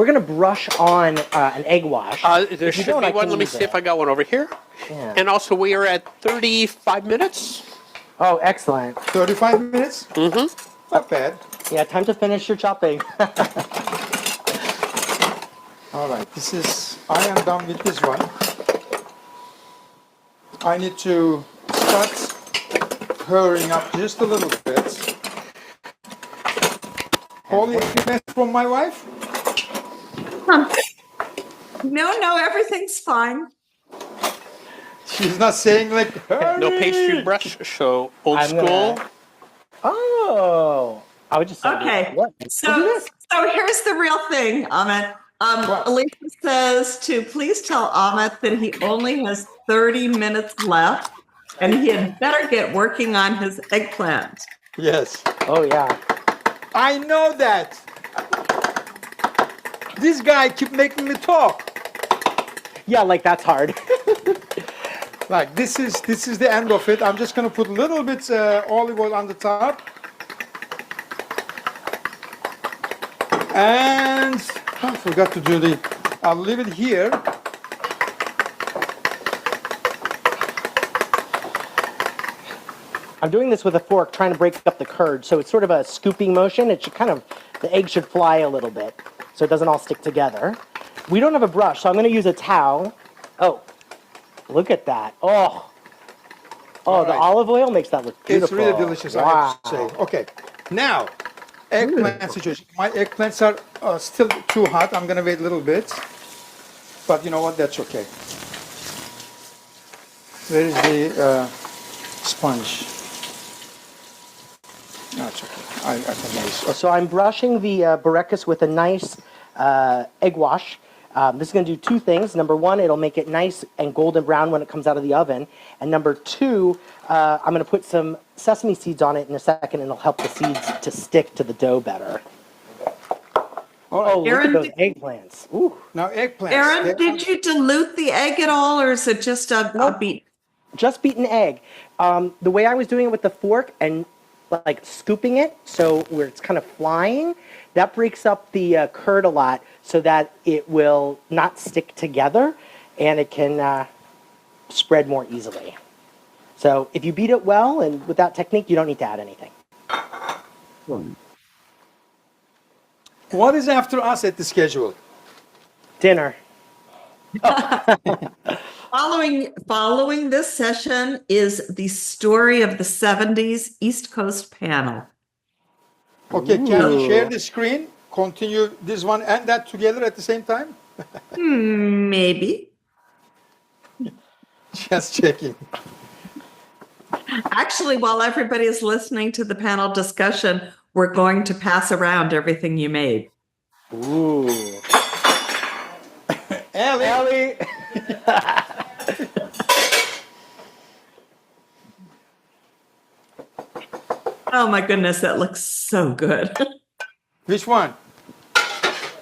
gonna brush on an egg wash. There If you should don't, be I one. can Let me use see it. if I got one over here. Yeah. And also, we are at 35 minutes. Oh, excellent. 35 minutes? Mm-hmm. Not bad. Yeah, time to finish your chopping. All right, I am done with this one. I need to start hurrying up just a little bit. All the equipment from my wife? No, everything's fine. She's not saying like, hurry. No pastry brush, so old I'm school. gonna- Oh, I would just say Okay. what? So here's the real thing, Ahmet. What? Alicia says to please tell Ahmet that he only has 30 minutes left and he had better get working on his eggplant. Yes. Oh yeah. I know that. This guy keep making me talk. Yeah, like that's hard. Like this is the end of it. I'm just gonna put a little bit olive oil on the top. And I forgot to do I'll leave it here. I'm doing this with a fork, trying to break up the curd, so it's sort of a scooping motion. It should the egg should fly a little bit, so it doesn't all stick together. We don't have a brush, so I'm going to use a towel. Oh, look at that! Oh, the right. olive oil makes that look beautiful. It's really delicious, I have to say. Okay, now eggplant situation. My eggplants are still too hot. I'm gonna wait a little bit, but you know what? That's okay. Where is the sponge? No, it's okay. I can use. Okay. So I'm brushing the burekas with a nice egg wash. This is going to do two things. Number one, it'll make it nice and golden brown when it comes out of the oven. And number two, I'm going to put some sesame seeds on it in a second, and it'll help the seeds to stick to the dough better. All right. Oh, look Aaron, at those eggplants. Ooh. Now eggplants. Aaron, did you dilute the egg at all or is it just a beat? Just beaten egg. The way I was doing it with the fork and like scooping it, so where it's kind of flying, that breaks up the curd a lot, so that it will not stick together, and it can spread more easily. So if you beat it well and with that technique, you don't need to add anything. What is after us at the schedule? Dinner. Following this session is the story of the 70s East Coast panel. Okay, can you share the screen? Continue this one and that together at the same time? Maybe. Just checking. Actually, while everybody is listening to the panel discussion, we're going to pass around everything you made. Ooh. Ellie. Oh my goodness, that looks so good. Which one?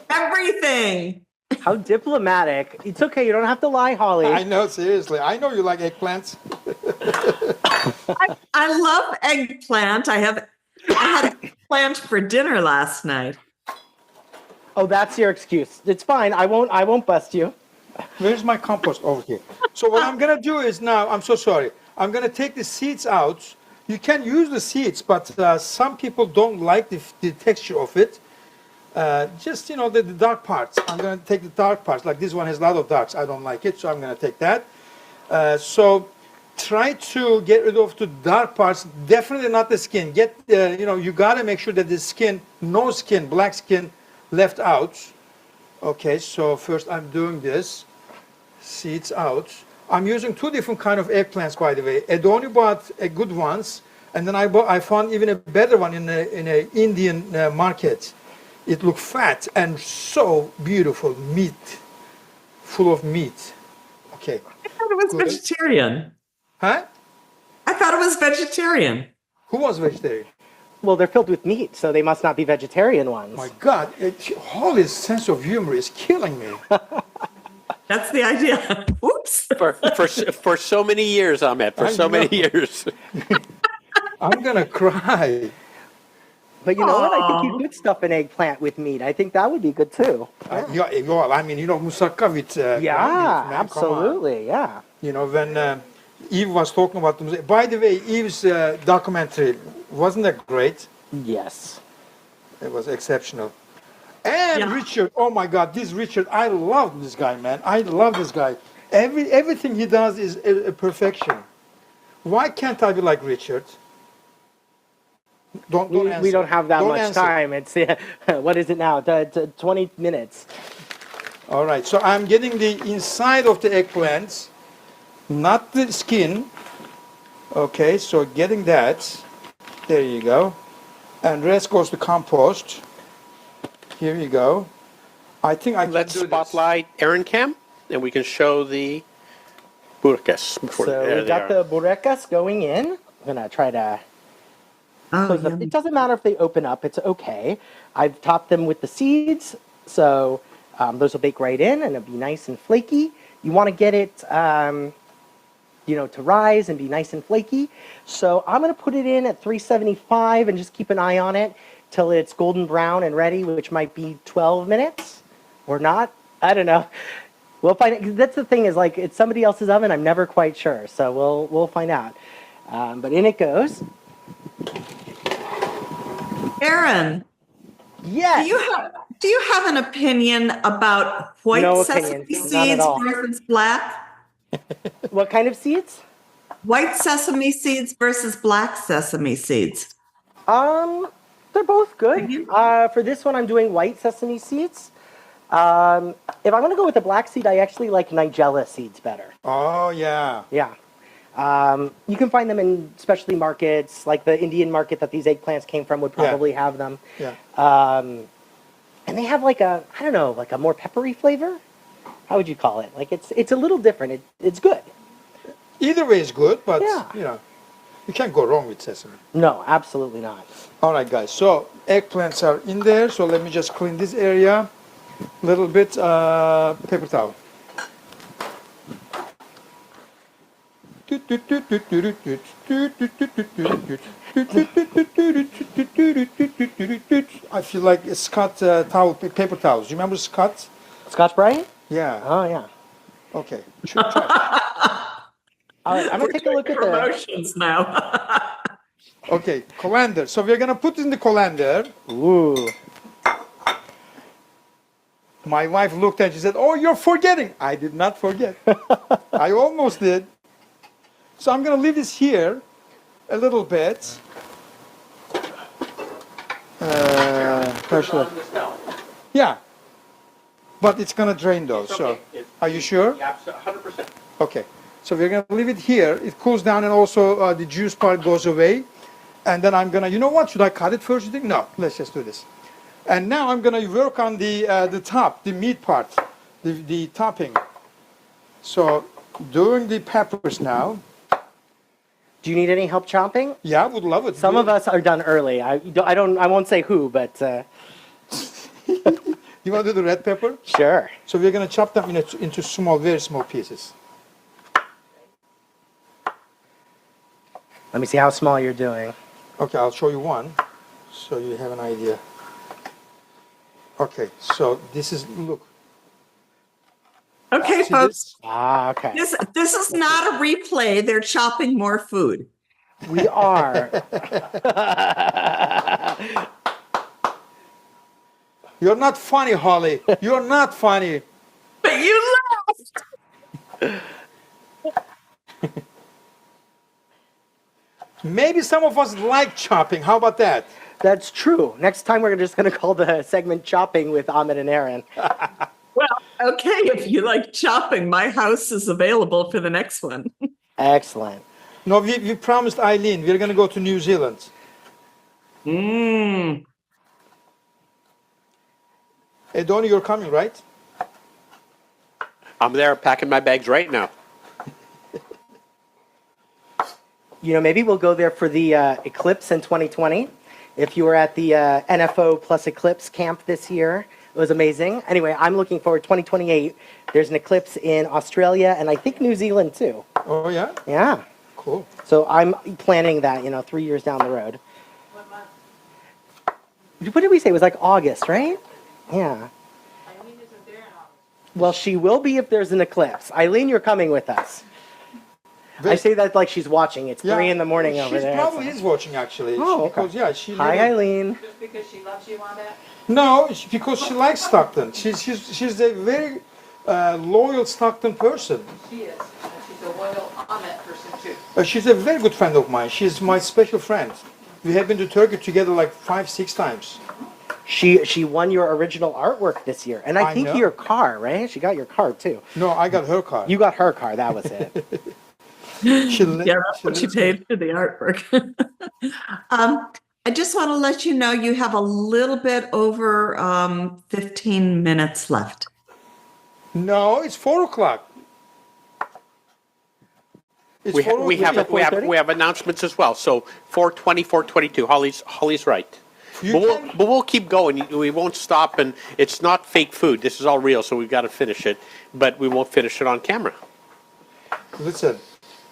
Everything. How diplomatic. It's okay. You don't have to lie, Holly. I know, seriously. I know you like eggplants. I love eggplant. I had eggplant for dinner last night. Oh, that's your excuse. It's fine. I won't bust you. Where's my compost? Over here. So what I'm going to do is now, I'm so sorry. I'm going to take the seeds out. You can use the seeds, but some people don't like the texture of it. Just, the dark parts. I'm going to take the dark parts. Like this one has a lot of darks. I don't like it, so I'm going to take that. So try to get rid of the dark parts. Definitely not the skin. You got to make sure that the skin, no skin, black skin left out. Okay, so first I'm doing this. Seeds out. I'm using two different kind of eggplants, by the way. Edoni bought good ones, and then I found even a better one in a Indian market. It looked fat and so beautiful, full of meat. Okay. I thought it was vegetarian. Huh? I thought it was vegetarian. Who was vegetarian? Well, they're filled with meat, so they must not be vegetarian ones. My God, Holly's sense of humor is killing me. That's the idea. Oops. For so many years, Ahmet, for I so many know. years. I'm gonna cry. But you know what? I think you could stuff an eggplant with meat. I think that would be good too. Musakka with ground beef, Yeah, man, come on. absolutely. Yeah. When Eve was talking about the music. By the way, Eve's documentary, wasn't that great? Yes. It was exceptional. And Yeah. Richard, oh my God, this Richard, I love this guy, man. I love this guy. Everything he does is a perfection. Why can't I be like Richard? Don't answer. We don't have that Don't much answer. time. It's what is it now? 20 minutes. All right, so I'm getting the inside of the eggplants, not the skin. Okay, so getting that. There you go. And rest goes to compost. Here you go. I think I can Let's do this. spotlight Aaron Cam, and we can show the burkas. So we've got the burekas going in. I'm gonna try to close them. yummy. It doesn't matter if they open up. It's okay. I've topped them with the seeds, so those will bake right in, and it'll be nice and flaky. You want to get it, to rise and be nice and flaky. So I'm going to put it in at 375 and just keep an eye on it till it's golden brown and ready, which might be 12 minutes or not. I don't know. We'll find it. That's the thing is, like, it's somebody else's oven. I'm never quite sure. So we'll find out. But in it goes. Aaron, Yes. do you have an opinion about white No sesame opinion, none at seeds all. versus black? What kind of seeds? White sesame seeds versus black sesame seeds. They're both good. For this one, I'm doing white sesame seeds. If I'm going to go with the black seed, I actually like Nigella seeds better. Oh, yeah. Yeah. You can find them in specialty markets, like the Indian market that these eggplants came from would probably have them. Yeah. And they have like a more peppery flavor. How would you call it? Like it's a little different. It's good. Either way is good, but, Yeah. you can't go wrong with sesame. No, absolutely not. All right, guys. So eggplants are in there. So let me just clean this area. Little bit paper towel. I feel like a Scott paper towels. You remember Scott? Scotch Brite? Yeah. Oh, yeah. Okay. Try. All right, I'm going to take a look at the... Promotions now. Okay, colander. So we're gonna put in the colander. Ooh. My wife looked and she said, "Oh, you're forgetting." I did not forget. I almost did. So I'm gonna leave this here a little bit. Partially. Yeah. But it's gonna drain though. So, are you sure? Yeah, 100%. Okay. So we're gonna leave it here. It cools down and also the juice part goes away. And then I'm gonna, you know what? Should I cut it first? You think? No. Let's just do this. And now I'm gonna work on the top, the meat part, the topping. So doing the peppers now. Do you need any help chopping? Yeah, I would love it. Some of us are done early. I won't say who, but You want to do the red pepper? sure. So we're gonna chop them into small, very small pieces. Let me see how small you're doing. Okay, I'll show you one, so you have an idea. Okay, so this is, look. Okay, See folks. Ah, okay. This is not a replay. They're chopping more food. We are. You're not funny, Holly. You're not funny. But you laughed. Maybe some of us like chopping. How about that? That's true. Next time we're just going to call the segment Chopping with Ahmet and Aaron. Well, okay, if you like chopping, my house is available for the next one. Excellent. No, we promised Eileen we're going to go to New Zealand. Mmm. Hey, Donnie, you're coming, right? I'm there packing my bags right now. You know, maybe we'll go there for the Eclipse in 2020. If you were at the NFO plus Eclipse camp this year, it was amazing. Anyway, I'm looking forward 2028. There's an eclipse in Australia and I think New Zealand too. Oh, yeah? Yeah. Cool. So I'm planning that, 3 years down the road. What month? What did we say? It was like August, right? Yeah. Eileen isn't there in August. Well, she will be if there's an eclipse. Eileen, you're coming with us. I say that like she's watching. It's 3 in the morning over there. She probably is watching, actually. Oh, okay. Because, yeah, she... Hi, Eileen. Just because she loves you on that? No, because she likes Stockton. She's a very loyal Stockton person. She is. And she's a loyal Ahmet person too. She's a very good friend of mine. She's my special friend. We have been to Turkey together like 5-6 times. She won your original artwork this year. And I I think know. your car, right? She got your car too. No, I got her car. You got her car. That was it. Yeah, that's what you paid for the artwork. I just want to let you know you have a little bit over 15 minutes left. No, it's 4 o'clock. It's We, 4 we, o'clock. have, we, have, 4:30? we have announcements as well. So 4:20, 4:22. Holly's right. You But we'll keep going. We won't stop. And it's not fake food. This is all real, so we've got to finish it. But we won't finish it on camera. Listen,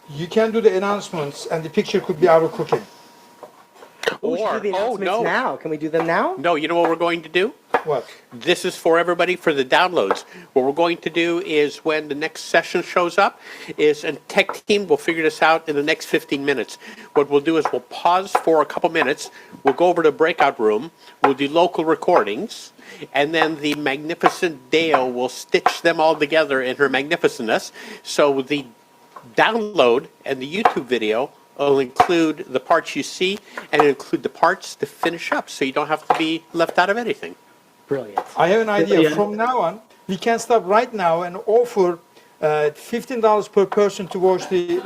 you can do the announcements and the picture could be our cooking. We should do the announcements no. now. Can we do them now? No, you know what we're going to do? What? This is for everybody for the downloads. What we're going to do is when the next session shows up is a tech team will figure this out in the next 15 minutes. What we'll do is we'll pause for a couple minutes. We'll go over to the breakout room. We'll do local recordings. And then the magnificent Dale will stitch them all together in her magnificentness. So the download and the YouTube video will include the parts you see and include the parts to finish up so you don't have to be left out of anything. Brilliant. I have an idea. Yeah. From now on, we can stop right now and offer $15 per person to watch the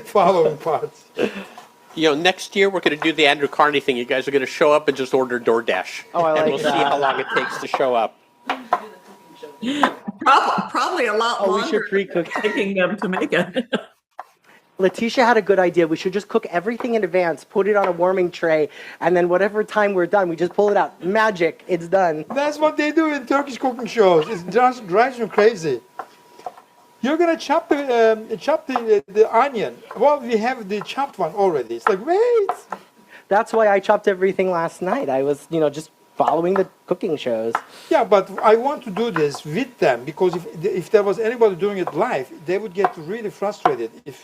following parts. Next year we're going to do the Andrew Carney thing. You guys are going to show up and just order DoorDash. Oh, I and like we'll see that. how long it takes to show up. Probably a lot Oh, we longer should pre-cook. taking them to make it. Letitia had a good idea. We should just cook everything in advance, put it on a warming tray, and then whatever time we're done, we just pull it out. Magic. It's done. That's what they do in Turkish cooking shows. It just drives me crazy. You're gonna chop the onion. Well, we have the chopped one already. It's like, wait. That's why I chopped everything last night. I was, just following the cooking shows. Yeah, but I want to do this with them because if there was anybody doing it live, they would get really frustrated if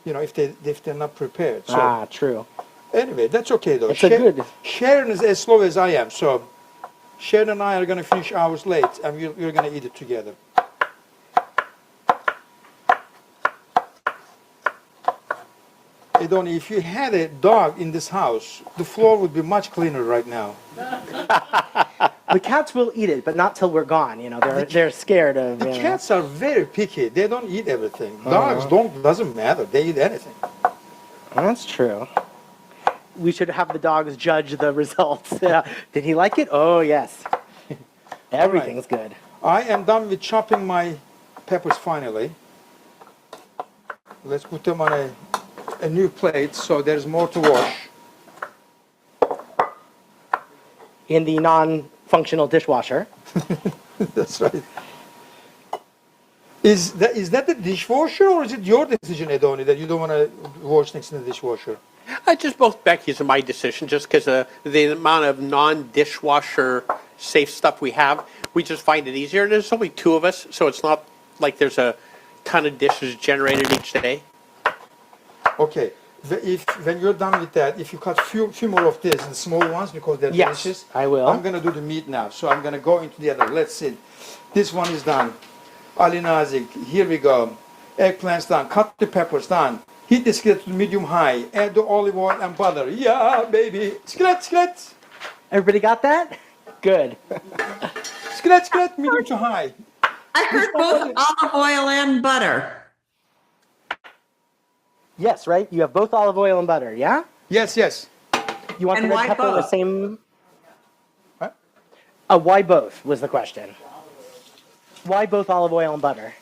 they're not prepared. So True. anyway, that's okay though. It's a good. Sharon is as slow as I am, so Sharon and I are gonna finish ours late, and you're gonna eat it together. Edoni, if you had a dog in this house, the floor would be much cleaner right now. The cats will eat it, but not till we're gone. They're scared of. The cats are very picky. They don't eat everything. Dogs doesn't matter. They eat anything. That's true. We should have the dogs judge the results. Did he like it? Oh yes. Everything's good. I am done with chopping my peppers finally. Let's put them on a new plate so there's more to wash. In the non-functional dishwasher. That's right. Is that the dishwasher, or is it your decision, Edoni, that you don't want to wash things in the dishwasher? Just both Becky's and my decision, just because the amount of non-dishwasher safe stuff we have, we just find it easier. There's only two of us, so it's not like there's a ton of dishes generated each day. Okay. When you're done with that, if you cut few more of this in small ones because they're Yes, delicious, I will. I'm gonna do the meat now. So I'm gonna go into the other. Let's see. This one is done. Ali Nazik, here we go. Eggplants done. Cut the peppers done. Heat the skillet to medium high. Add the olive oil and butter. Yeah, baby. Skillet. Everybody got that? Good. Skillet, medium to high. I heard both olive oil and butter. Yes, right? You have both olive oil and butter, yeah? Yes. You want And the why red pepper the both? same? What? Why both was the question. Why both olive oil and butter?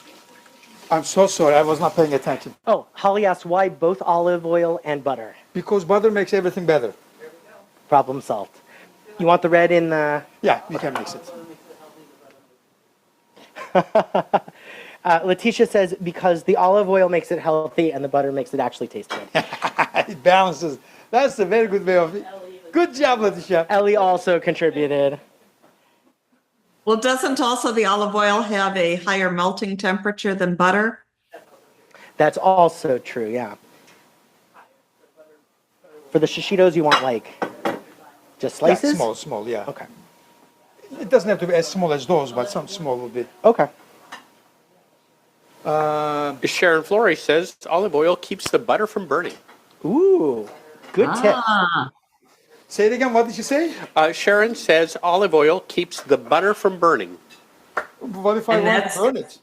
I'm so sorry. I was not paying attention. Oh, Holly asked why both olive oil and butter. Because butter makes everything better. Problem solved. You want the red in the... Yeah, we can mix it. Letitia says because the olive oil makes it healthy and the butter makes it actually taste good. It balances. That's a very good way of it. Good job, Letitia. Ellie also contributed. Well, doesn't also the olive oil have a higher melting temperature than butter? That's also true, yeah. For the shishitos, you want like just slices? Yeah, small, yeah. Okay. It doesn't have to be as small as those, but some small will be. Okay. Sharon Flory says olive oil keeps the butter from burning. Ooh, good tip. Say it again. What did you say? Sharon says olive oil keeps the butter from burning. What if I And want to that's- burn it?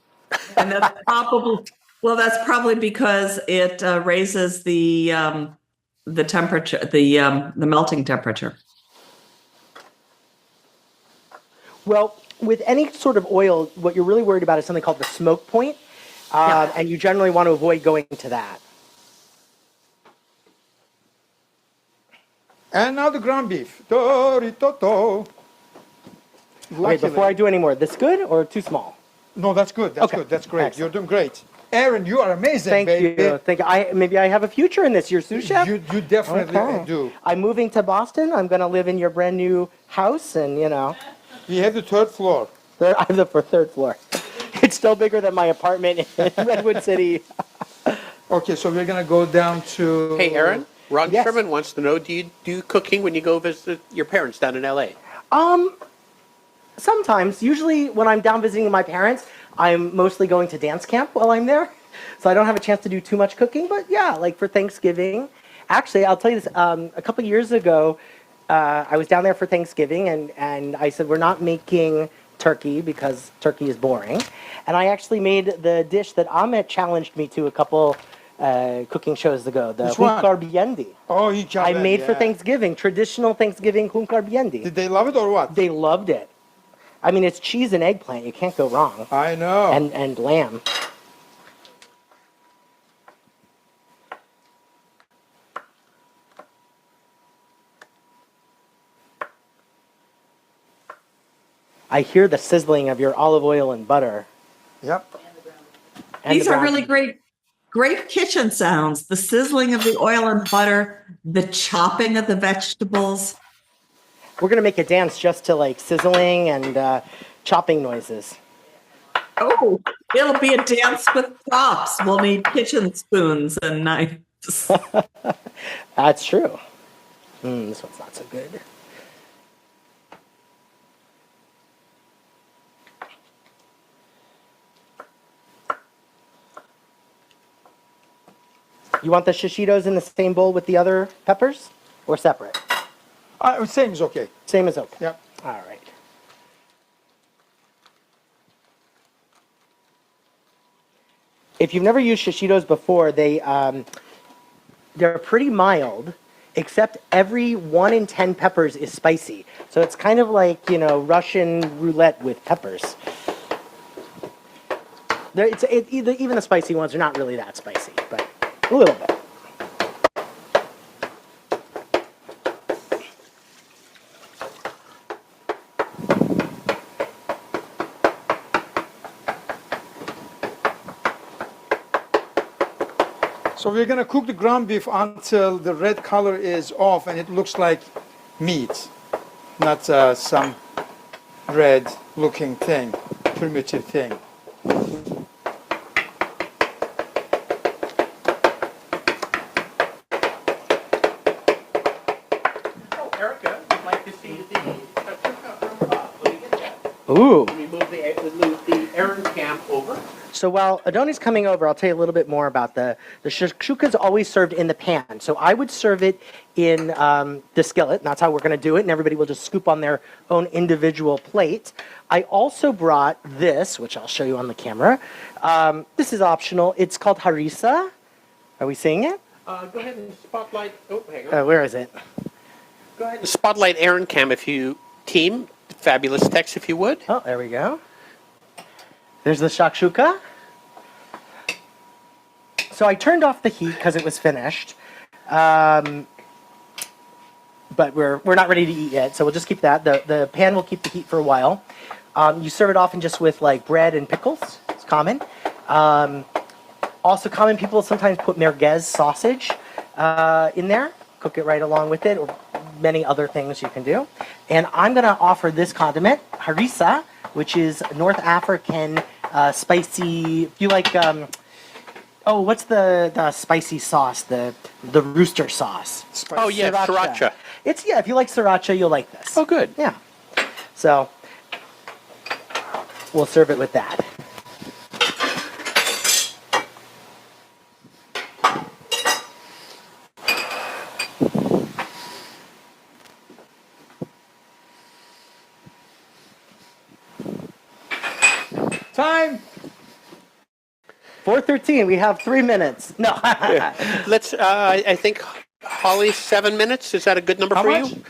And that's probably because it raises the temperature, the melting temperature. Well, with any sort of oil, what you're really worried about is something called the smoke point, and you generally want to avoid going to that. And now the ground beef. Dorito. Wait, before I do any more, this good or too small? No, that's good. That's Okay. good. That's great. Excellent. You're doing great. Aaron, you are amazing, Thank baby. you. Maybe I have a future in this. You're sous chef? You definitely Okay. do. I'm moving to Boston. I'm going to live in your brand new house, and We have the third floor. I have the third floor. It's still bigger than my apartment in Redwood City. Okay, so we're gonna go down to. Hey, Aaron, Ron Yes. Sherman wants to know, do you do cooking when you go visit your parents down in L.A.? Sometimes, usually when I'm down visiting my parents, I'm mostly going to dance camp while I'm there. So I don't have a chance to do too much cooking, but yeah, like for Thanksgiving. Actually, I'll tell you this, a couple years ago, I was down there for Thanksgiving and I said, we're not making turkey because turkey is boring. And I actually made the dish that Ahmet challenged me to a couple cooking shows ago, the Which one? hunkar biendi. Oh, you got I that, made for yeah. Thanksgiving, traditional Thanksgiving hunkar biendi. Did they love it or what? They loved it. I mean, it's cheese and eggplant. You can't go wrong. I know. And lamb. I hear the sizzling of your olive oil and butter. Yep. And These the are brown really paper. great kitchen sounds. The sizzling of the oil and butter, the chopping of the vegetables. We're gonna make a dance just to like sizzling and chopping noises. Oh, it'll be a dance with props. We'll need kitchen spoons and knives. That's true. This one's not so good. You want the shishitos in the same bowl with the other peppers, or separate? Same is okay. Same as okay. Yeah. All right. If you've never used shishitos before, they're pretty mild, except every 1 in 10 peppers is spicy. So it's kind of like, Russian roulette with peppers. Even the spicy ones are not really that spicy, but a little bit. So we're gonna cook the ground beef until the red color is off and it looks like meat, not some red looking thing, primitive thing. Oh, Erica, I'd like to see the let me get that. Ooh. Let me move the Aaron cam over. So while Adoni's coming over, I'll tell you a little bit more about the shakshuka is always served in the pan. So I would serve it in the skillet, and that's how we're going to do it, and everybody will just scoop on their own individual plate. I also brought this, which I'll show you on the camera. This is optional. It's called harissa. Are we seeing it? Go ahead and spotlight. Oh, hang on. Where is it? Go ahead and spotlight Aaron cam if you team. Fabulous text if you would. Oh, there we go. There's the shakshuka. So I turned off the heat because it was finished. But we're not ready to eat yet, so we'll just keep that. The pan will keep the heat for a while. You serve it often just with like bread and pickles. It's common. Also common, people sometimes put merguez sausage in there. Cook it right along with it, or many other things you can do. And I'm going to offer this condiment, harissa, which is North African spicy. If you like, what's the spicy sauce? The rooster sauce. Oh, yeah, sriracha. If you like sriracha, you'll like this. Oh, good. Yeah. So we'll serve it with that. Time. 4:13. We have 3 minutes. No. Let's, I think, Holly, 7 minutes. Is that a good number for much? you?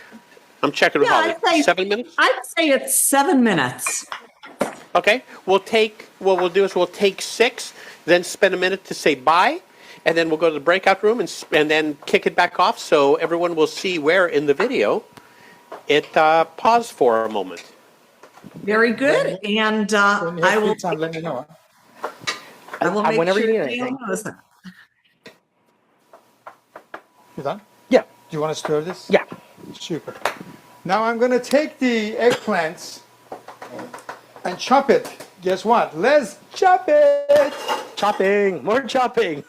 I'm checking with Holly. 7 minutes? I'd say it's 7 minutes. Okay. What we'll do is we'll take 6, then spend a minute to say bye, and then we'll go to the breakout room and then kick it back off so everyone will see where in the video it paused for a moment. Very good. And I will. Time, let me know. I will make Whenever sure you need Dale anything. knows that. You done? Yeah. Do you want to stir this? Yeah. Super. Now I'm going to take the eggplants and chop it. Guess what? Let's chop it. Chopping. More chopping.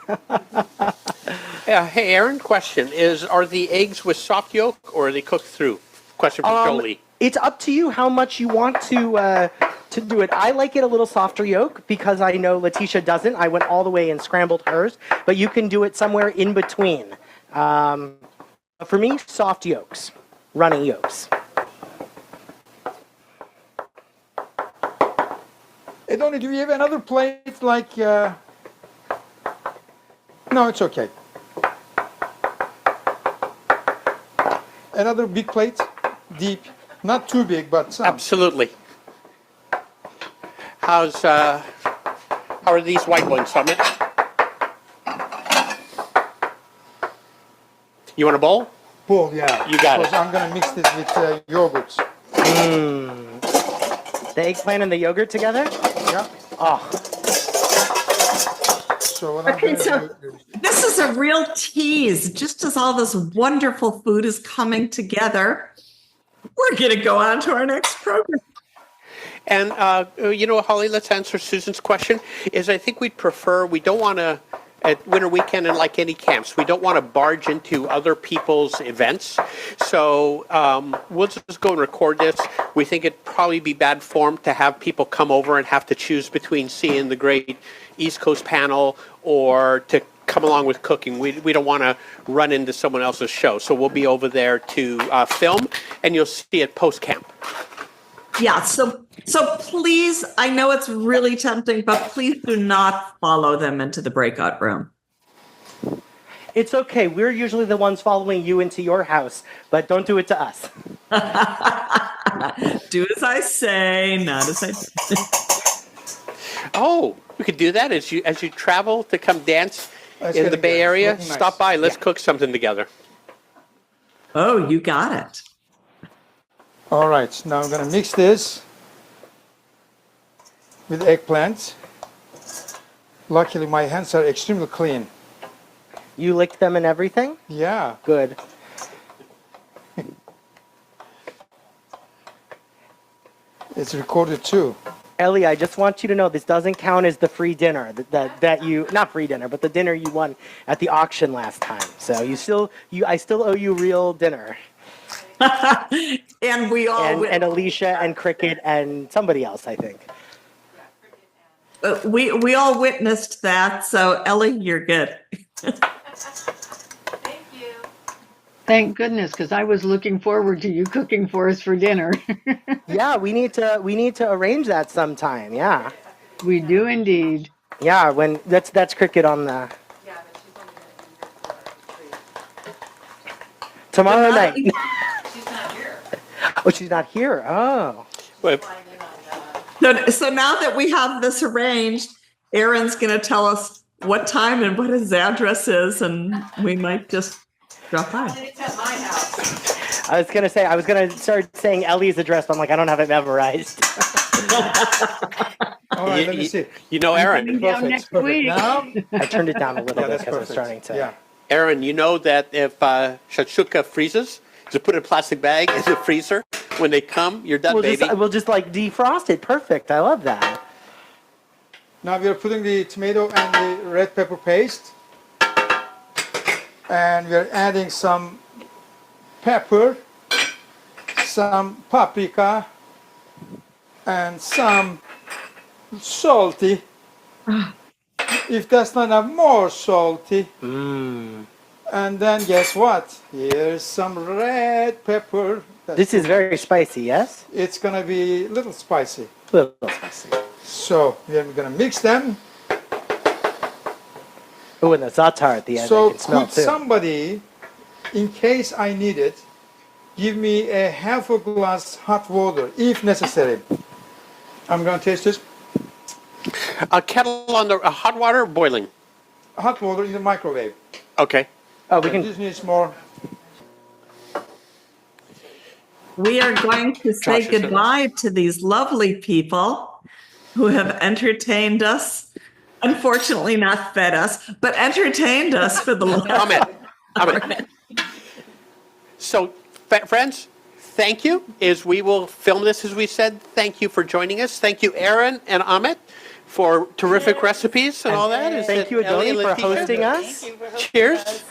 Hey, Aaron, question. Are the eggs with soft yolk or are they cooked through? Question from Jolie. It's up to you how much you want to do it. I like it a little softer yolk because I know Letitia doesn't. I went all the way and scrambled hers, but you can do it somewhere in between. For me, soft yolks, runny yolks. Hey, Donnie, do you have another plate like... No, it's okay. Another big plate, deep. Not too big, but some. Absolutely. How are these white ones, Summit? You want a bowl? Bowl, yeah. You got it. Because I'm going to mix this with yogurts. The eggplant and the yogurt together? Yeah. Oh, So what I'm Okay, gonna so do is, this is a real tease. Just as all this wonderful food is coming together, we're going to go on to our next program. And Holly, let's answer Susan's question. Is I think we'd prefer, we don't want to, at winter weekend and like any camps, we don't want to barge into other people's events. So we'll just go and record this. We think it'd probably be bad form to have people come over and have to choose between seeing the great East Coast panel or to come along with cooking. We don't want to run into someone else's show. So we'll be over there to film, and you'll see it post-camp. Yeah, so please, I know it's really tempting, but please do not follow them into the breakout room. It's okay. We're usually the ones following you into your house, but don't do it to us. Do as I say, not as I do. Oh, we could do that as you travel to come dance Let's in get the it Bay going. Area. Looking nice. Stop by. Let's cook something together. Oh, you got it. all right, now I'm gonna mix this with eggplant. Luckily, my hands are extremely clean. You licked them and everything? Yeah. Good. It's recorded too. Ellie, I just want you to know this doesn't count as the free dinner that you, not free dinner, but the dinner you won at the auction last time. So I still owe you real dinner. And we all And Alicia and Cricket and somebody else, I think. we all witnessed that. So Ellie, you're good. Thank you. Thank goodness, because I was looking forward to you cooking for us for dinner. Yeah, we need to arrange that sometime. Yeah. We do indeed. Yeah, when that's Cricket on the Yeah, but she's only gonna be here for tomorrow night. She's not here. Oh, she's not here. Oh. Wait, Flying in on, So now that we have this arranged, Aaron's going to tell us what time and what his address is, and we might just drop by. it's at my house. I was gonna start saying Ellie's address, but I'm like, I don't have it memorized. All right, let me see. you know, Aaron. Coming down next week. Now, I turned it down a little yeah, bit that's because I'm perfect. starting to. Yeah. Aaron, you know that if shakshuka freezes, just put it in a plastic bag in the freezer. When they come, you're done, baby. We'll just like defrost it. Perfect. I love that. Now we are putting the tomato and the red pepper paste, and we are adding some pepper, some paprika, and some salty. If that's not enough, more salty. And then guess what? Here's some red pepper. This is very spicy. Yes. It's gonna be a little spicy. A little spicy. So we're gonna mix them. Oh, and the za'atar at the end. So I can smell could too. somebody, in case I need it, give me a half a glass hot water, if necessary. I'm gonna taste this. A kettle on the hot water or boiling? Hot water in the microwave. Okay. Oh, we can. This needs more. We are going to say Josh, is it- goodbye to these lovely people who have entertained us. Unfortunately, not fed us, but entertained us for the last. Ahmet. So, friends, thank you. We will film this as we said. Thank you for joining us. Thank you, Aaron and Ahmet, for terrific recipes and all that. Thank you, Ellie and Adoni, for Letitia? hosting us. Cheers.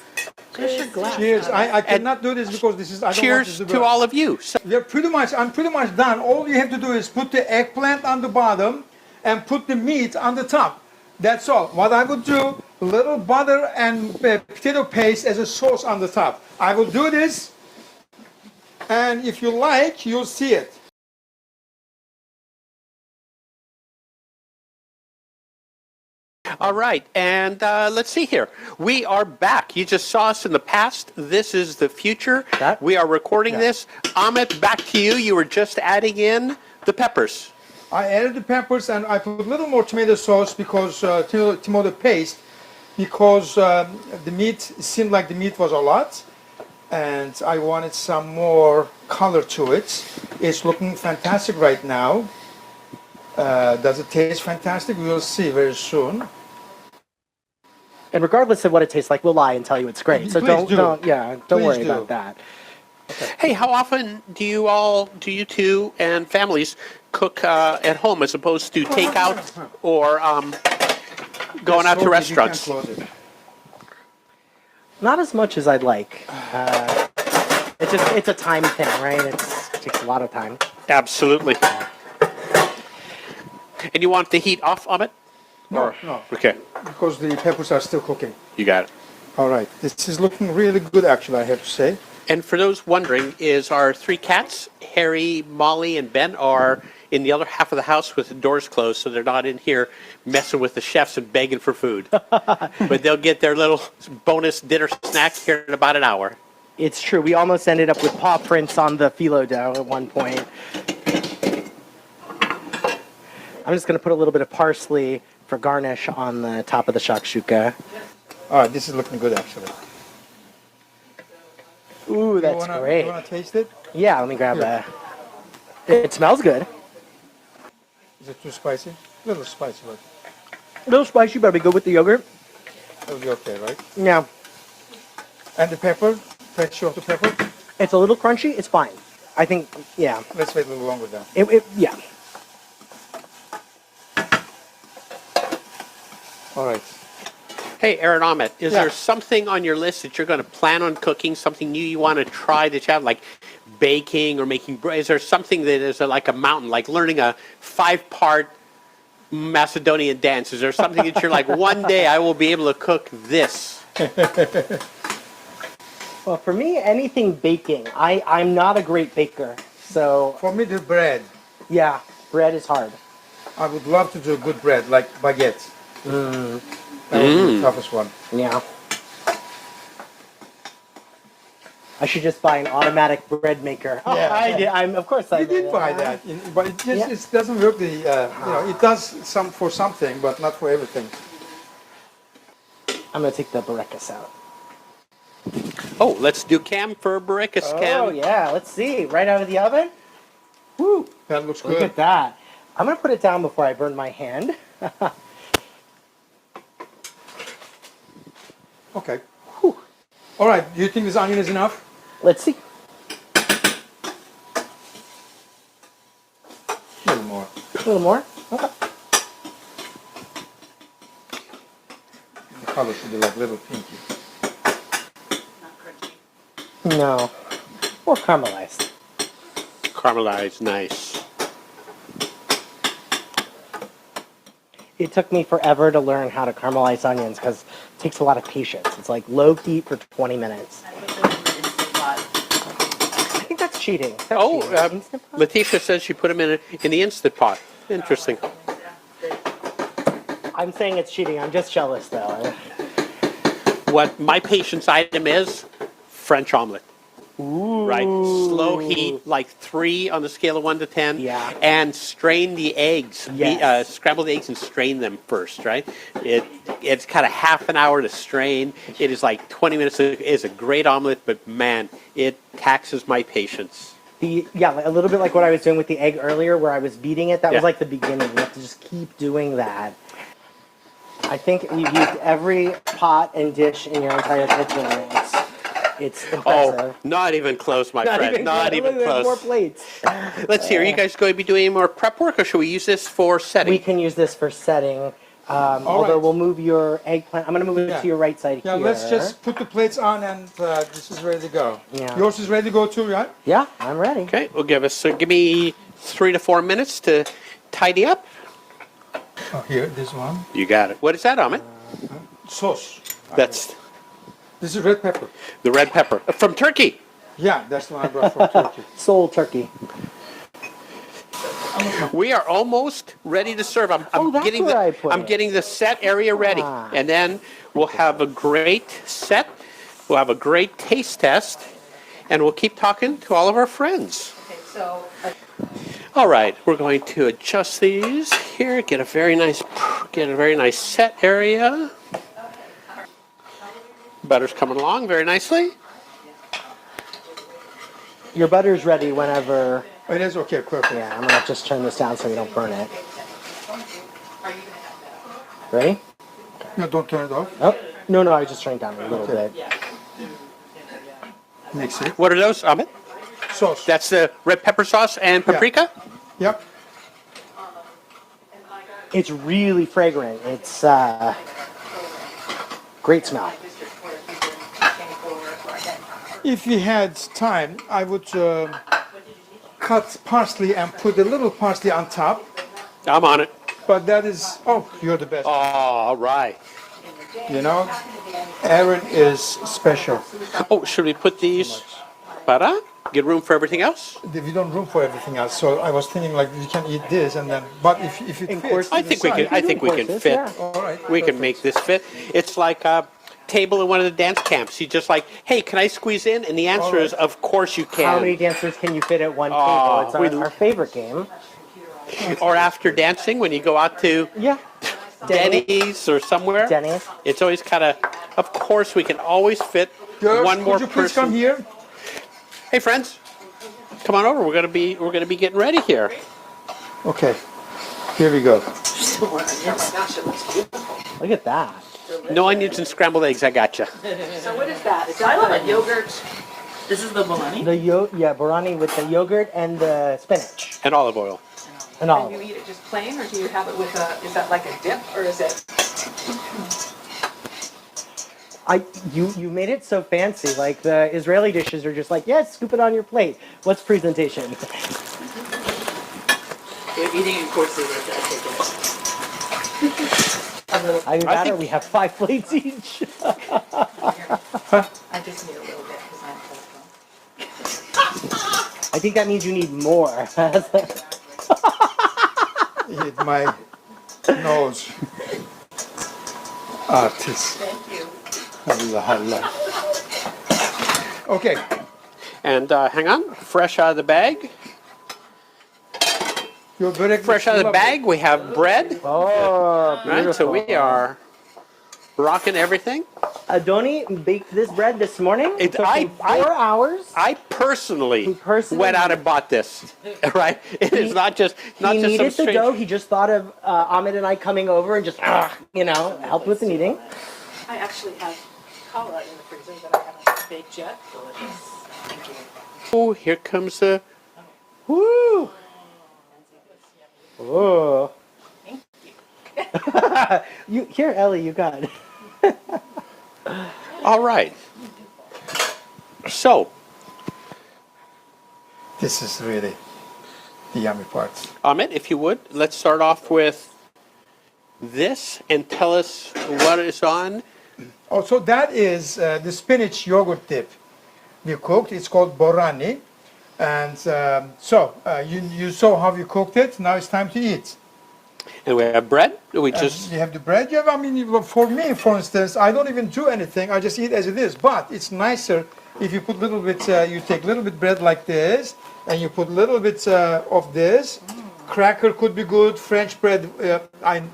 Cheers. I cannot do this because this is. I don't want Cheers this to burn. all of you. So, I'm pretty much done. All you have to do is put the eggplant on the bottom and put the meat on the top. That's all. What I would do, a little butter and potato paste as a sauce on the top. I will do this, and if you like, you'll see it. all right, and let's see here. We are back. You just saw us in the past. This is the future. We are recording this. Ahmet, back to you. You were just adding in the peppers. I added the peppers and I put a little more tomato sauce because tomato paste because the meat seemed like the meat was a lot and I wanted some more color to it. It's looking fantastic right now. Does it taste fantastic? We will see very soon. And regardless of what it tastes like, we'll lie and tell you it's great. So Please don't, do. don't Please worry do. about that. Hey, how often do you two and families cook at home as opposed to takeout or going out to So you can restaurants? close it. Not as much as I'd like. It's a time thing, right? It takes a lot of time. Absolutely. And you want the heat off of it? No, no, Okay, because the peppers are still cooking. you got it. All right, this is looking really good, actually, I have to say. And for those wondering, is our three cats, Harry, Molly, and Ben, are in the other half of the house with the doors closed, so they're not in here messing with the chefs and begging for food. But they'll get their little bonus dinner snack here in about an hour. It's true. We almost ended up with paw prints on the phyllo dough at one point. I'm just going to put a little bit of parsley for garnish on the top of the shakshuka. All right, this is looking good, actually. Ooh, that's you wanna, great. You want to taste it? Yeah, let me grab Here. It smells good. Is it too spicy? A little spicy, but A little spicy, but it'll be good with the yogurt. it'll be okay, right? Yeah, And the pepper, texture of the pepper? it's a little crunchy. It's fine. I think, yeah. Let's wait a little longer then. Yeah. All right. Hey, Aaron Ahmet, is Yeah. there something on your list that you're going to plan on cooking, something new you want to try that you have, like baking or making bread? Is there something that is like a mountain, like learning a 5-part Macedonian dance? Is there something that you're like, one day I will be able to cook this? Well, for me, anything baking. I'm not a great baker. So, For me, the bread. yeah, bread is hard. I would love to do good bread, like baguette. That would be the toughest one. Yeah. I should just buy an automatic bread maker. Oh, Yeah. I did. Of course I You did buy that, but it just it doesn't work. It does some for something, but not for everything. I'm gonna take the Barekas out. Oh, let's do cam for Baricus cam. Oh yeah, let's see. Right out of the oven. Woo! That looks Look good. at that. I'm gonna put it down before I burn my hand. Okay. All right. Do you think this onion is enough? Let's see. A little more. A little more. Okay. The color should be like little pinky. Not crunchy. No. Or caramelized. Caramelized, nice. It took me forever to learn how to caramelize onions because it takes a lot of patience. It's like low heat for 20 minutes. I put them in the Instant Pot. I think that's cheating. That's Oh, cheating. Instant Pot? Letitia says she put them in the Instant Pot. Interesting. I'm saying it's cheating. I'm just jealous though. What my patience item is, French omelet. Ooh. Right, slow heat, like 3 on the scale of 1 to 10. Yeah. And strain the eggs. Yes. Scramble the eggs and strain them first, right? It's kind of half an hour to strain. It is like 20 minutes. It is a great omelet, but man, it taxes my patience. A little bit like what I was doing with the egg earlier, where I was beating it. That Yeah. was like the beginning. You have to just keep doing that. I think you've used every pot and dish in your entire kitchen. It's impressive. Oh, not even close, my Not friend. even Not close. even Look, there's close. more plates. Let's see. Are you guys going to be doing any more prep work, or should we use this for setting? We can use this for setting. Although right. we'll move your eggplant. I'm going to move it Yeah. to your right side Yeah, here. let's just put the plates on, and this is ready to go. Yeah. Yours is ready to go too, right? Yeah, I'm ready. Okay, we'll give me 3 to 4 minutes to tidy up. Oh, here, this one. You got it. What is that, Ahmet? Sauce. That's This is red pepper. the red pepper from Turkey. Yeah, that's the one I brought from Turkey. Soul turkey. We are almost ready to serve. I'm that's getting where I put I'm it. getting the set area ready, Ah. and then we'll have a great set. We'll have a great taste test, and we'll keep talking to all of our friends. Okay, so All right, we're going to adjust these here. Get a very nice set area. Butter's coming along very nicely. Your butter's ready whenever. It is okay, perfect. Yeah, I'm going to just turn this down so we don't burn it. are you gonna have that? Ready? No, don't turn it off. Oh, No, I was just turning down a little bit. Yeah. Mix it. What are those, Ahmet? Sauce. That's the red pepper sauce and paprika? Yep. It's really fragrant. It's great smell. If we had time, I would cut parsley and put a little parsley on top. I'm on it. But that is, oh, you're the best. Oh, all right. You know, Aaron is special. Oh, should we put these? Para? Get room for everything else? We don't room for everything else, so I was thinking like we can eat this and then. But if it In fits, course, I to think the we can. side- I think we can Courses, fit. yeah. All right. We can perfect. make this fit. It's like a table in one of the dance camps. You just like, hey, can I squeeze in? And the answer is, of course you How many can. dancers can you fit at one Oh, table? It's our favorite game. Or after dancing, when you go out to Yeah. Denny's or somewhere, Denny's. it's always kind of course we can always fit Girls, one more could you please person. come here? Hey, friends, come on over. We're gonna be getting ready here. Okay. Here we go. Look at that. No onions and scrambled eggs. I gotcha. So what is that? Is that a yogurt? This is the bologna? Yeah, Barani with the yogurt and the spinach And olive oil. and And all. you eat it just plain, or do you have it with a, is that like a dip, or is it? You made it so fancy. Like the Israeli dishes are just like, yes, scoop it on your plate. What's presentation? You're eating in courses, I take it. Either I that or think- we have 5 plates each. I just need a little bit because I'm full. I think that means you need more. Hit my nose. Artist. Thank you. Allah Allah. Okay. And hang on, fresh out of the bag. Your börek Fresh looks out of the lovely. bag, we have bread. Oh, Right, so we beautiful. are rocking everything. Adoni baked this bread this morning. It took him 4 hours. I personally, He personally- went out and bought this. Right, it is not just He some needed the strange. dough. He just thought of Ahmed and I coming over and just, help with the kneading. I actually have challah in the freezer that I haven't baked yet. Delicious. Thank you. Oh, here comes the. Woo! Whoa. You here, Ellie? You got it. All right. So, This is really the yummy part. Ahmet, if you would, let's start off with this and tell us what is on. Oh, so that is the spinach yogurt dip we cooked. It's called borani. And you saw how we cooked it. Now it's time to eat. And we have bread. We just. You have the bread. Yeah, I mean, for me, for instance, I don't even do anything. I just eat as it is. But it's nicer if you put a little bit, you take a little bit bread like this, and you put a little bit of this. Cracker could be good. French bread,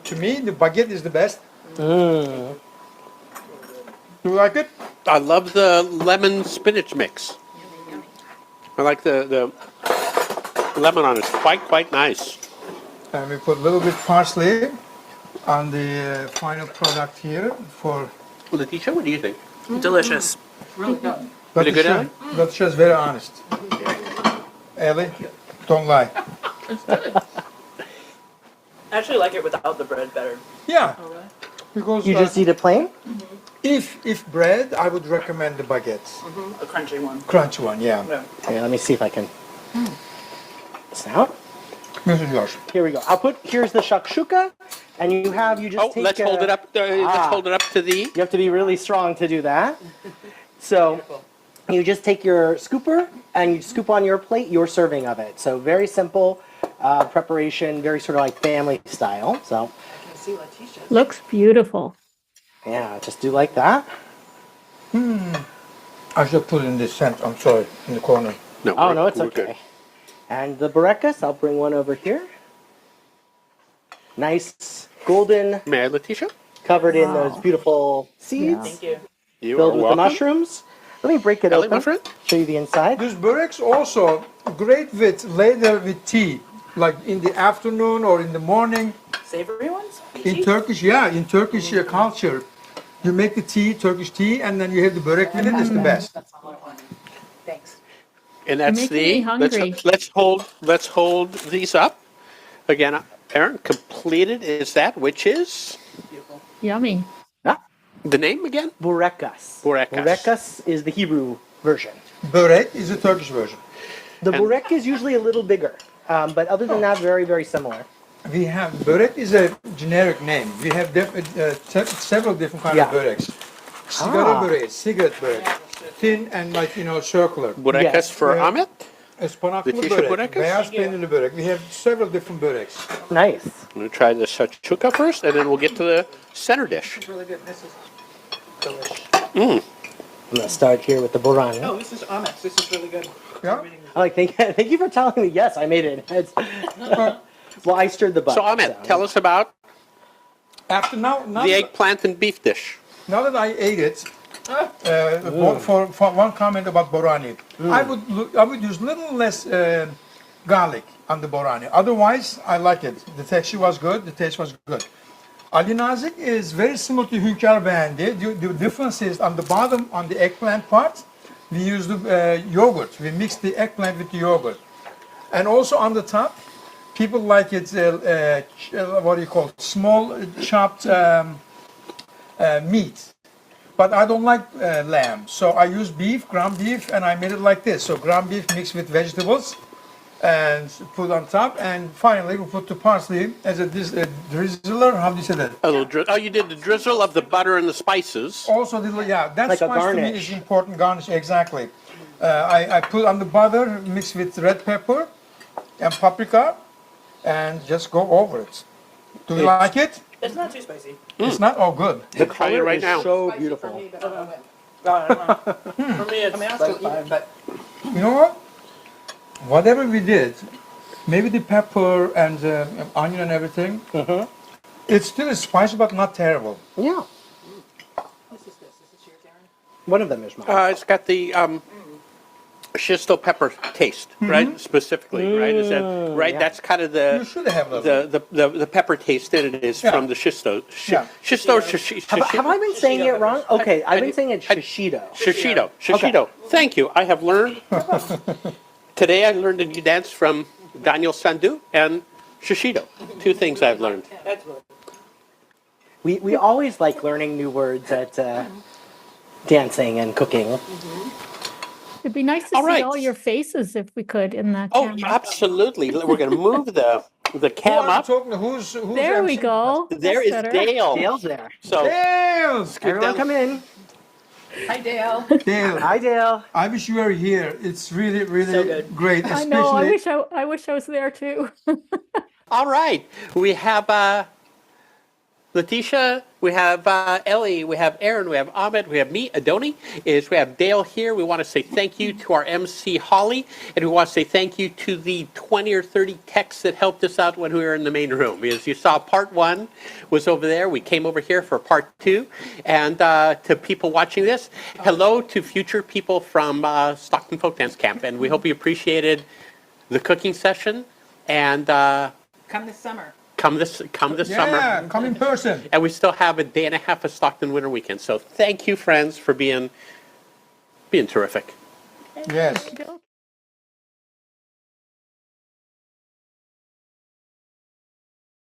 to me, the baguette is the best. Do you like it? I love the lemon spinach mix. I like the lemon on it. It's quite nice. And we put a little bit parsley on the final product here for Letitia, what do you think? Delicious. Really good. Pretty good, Letitia. Letitia's very honest. Ellie, don't lie. I actually like it without the bread better. Yeah, because You just eat it plain? if bread, I would recommend the baguette, A crunchy one. crunchy one. Yeah, Yeah. Okay, let me see if I can. This out. this is yours. Here we go. Here's the shakshuka, and you just Oh, take. let's hold it up. Let's hold it up to the. You have to be really strong to do that. So you just take your scooper and you scoop on your plate your serving of it. So very simple preparation, very sort of like family style. So I can see Letitia. Looks beautiful. yeah, just do like that. I should put it in the center. I'm sorry, in the corner. No, Oh we're- no, it's we're okay. good. And the burekas, I'll bring one over here. Nice golden, May I, Letitia? covered in those beautiful seeds, Thank you. You filled are with welcome. the mushrooms. Let me break it Ellie, open. my friend? Show you the inside. This börek's also great with later with tea, like in the afternoon or in the morning. Savory ones? In Turkish, in Turkish culture, You make the tea, Turkish tea, and then you have the börek with it. It's the best. Thanks. And that's Making me hungry. let's hold these up. Again, Aaron, completed is that, which is Yummy. the name again? Burekas. Burekas. Burekas is the Hebrew version. Börek is the Turkish version. The And- burek is usually a little bigger, but other than that, very, very similar. We have börek is a generic name. We have several different kinds Yeah. of böreks. Sigara Ah. böreği, cigarette börek, thin and circular. Burekas Yes. for Yeah. Ahmet. Ispanaklı Letitia börek, börekas? beyaz peynirli börek. We have several different böreks. Nice. I'm going to try the shakshuka first, and then we'll get to the center dish. It's really good. This is delicious. I'm gonna start here with the borani. Oh, this is Ahmet's. This is really good. Yeah. Thank you for telling me. Yes, I made it. Well, I stirred the butter. So Ahmet, tell us about After now the eggplant and beef dish. Now that I ate it, for one comment about borani, I would use little less garlic on the borani. Otherwise, I like it. The texture was good. The taste was good. Ali Nazik is very similar to Hünkar Beğendi. The difference is on the bottom, on the eggplant part, we use the yogurt. We mix the eggplant with the yogurt. And also on the top, people like it, what do you call it, small chopped meat. But I don't like lamb, so I use beef, ground beef, and I made it like this. So ground beef mixed with vegetables and put on top, and finally we put the parsley as a drizzler. How do you say that? A little you did the drizzle of the butter and the spices. Also, that Like a spice to me garnish. is important. Garnish, exactly. I put on the butter mixed with red pepper and paprika, and just go over it. Do you like it? It's not too spicy. It's not all good. The Try it color right is now. so For beautiful. me, but I don't know. For me, it's I mean, I'll still eat it, but You know what? Whatever we did, maybe the pepper and onion and everything, it's still spicy but not terrible. Yeah. this is yours, Aaron. One of them is mine. It's got the shisto pepper taste, right? Specifically, right? Is that right? yeah. That's kind of You should have a little. the pepper taste in it is Yeah. from the shisto. Yeah. Shisto, Have I been saying it wrong? Okay, I've been saying it I- shishido. Shishido. Thank you. I have learned. Today I learned a new dance from Daniel Sandu and Shishido. Two things I've learned. That's really We always like learning new words at dancing and cooking. It'd be nice to All see right. all your faces if we could in the Oh, camera. absolutely. We're going to move the cam Who are up. talking? Who's There we MC? go. There That's is better. Dale. Dale's there. So Dale! Everyone down. come in. Hi, Dale. Dale, Hi, Dale. I wish you were here. It's really, really So good. great. I know. I Especially, wish I was there too. all right, we have Letitia, we have Ellie, we have Aaron, we have Ahmed, we have me, Adoni. We have Dale here. We want to say thank you to our MC Holly, and we want to say thank you to the 20 or 30 techs that helped us out when we were in the main room. As you saw, part 1 was over there. We came over here for part 2, and to people watching this, hello to future people from Stockton Folk Dance Camp, and we hope you appreciated the cooking session. And Come this summer. come this summer. yeah, come in person. And we still have a day and a half of Stockton Winter Weekend. So thank you, friends, for being terrific. Yes. There you go.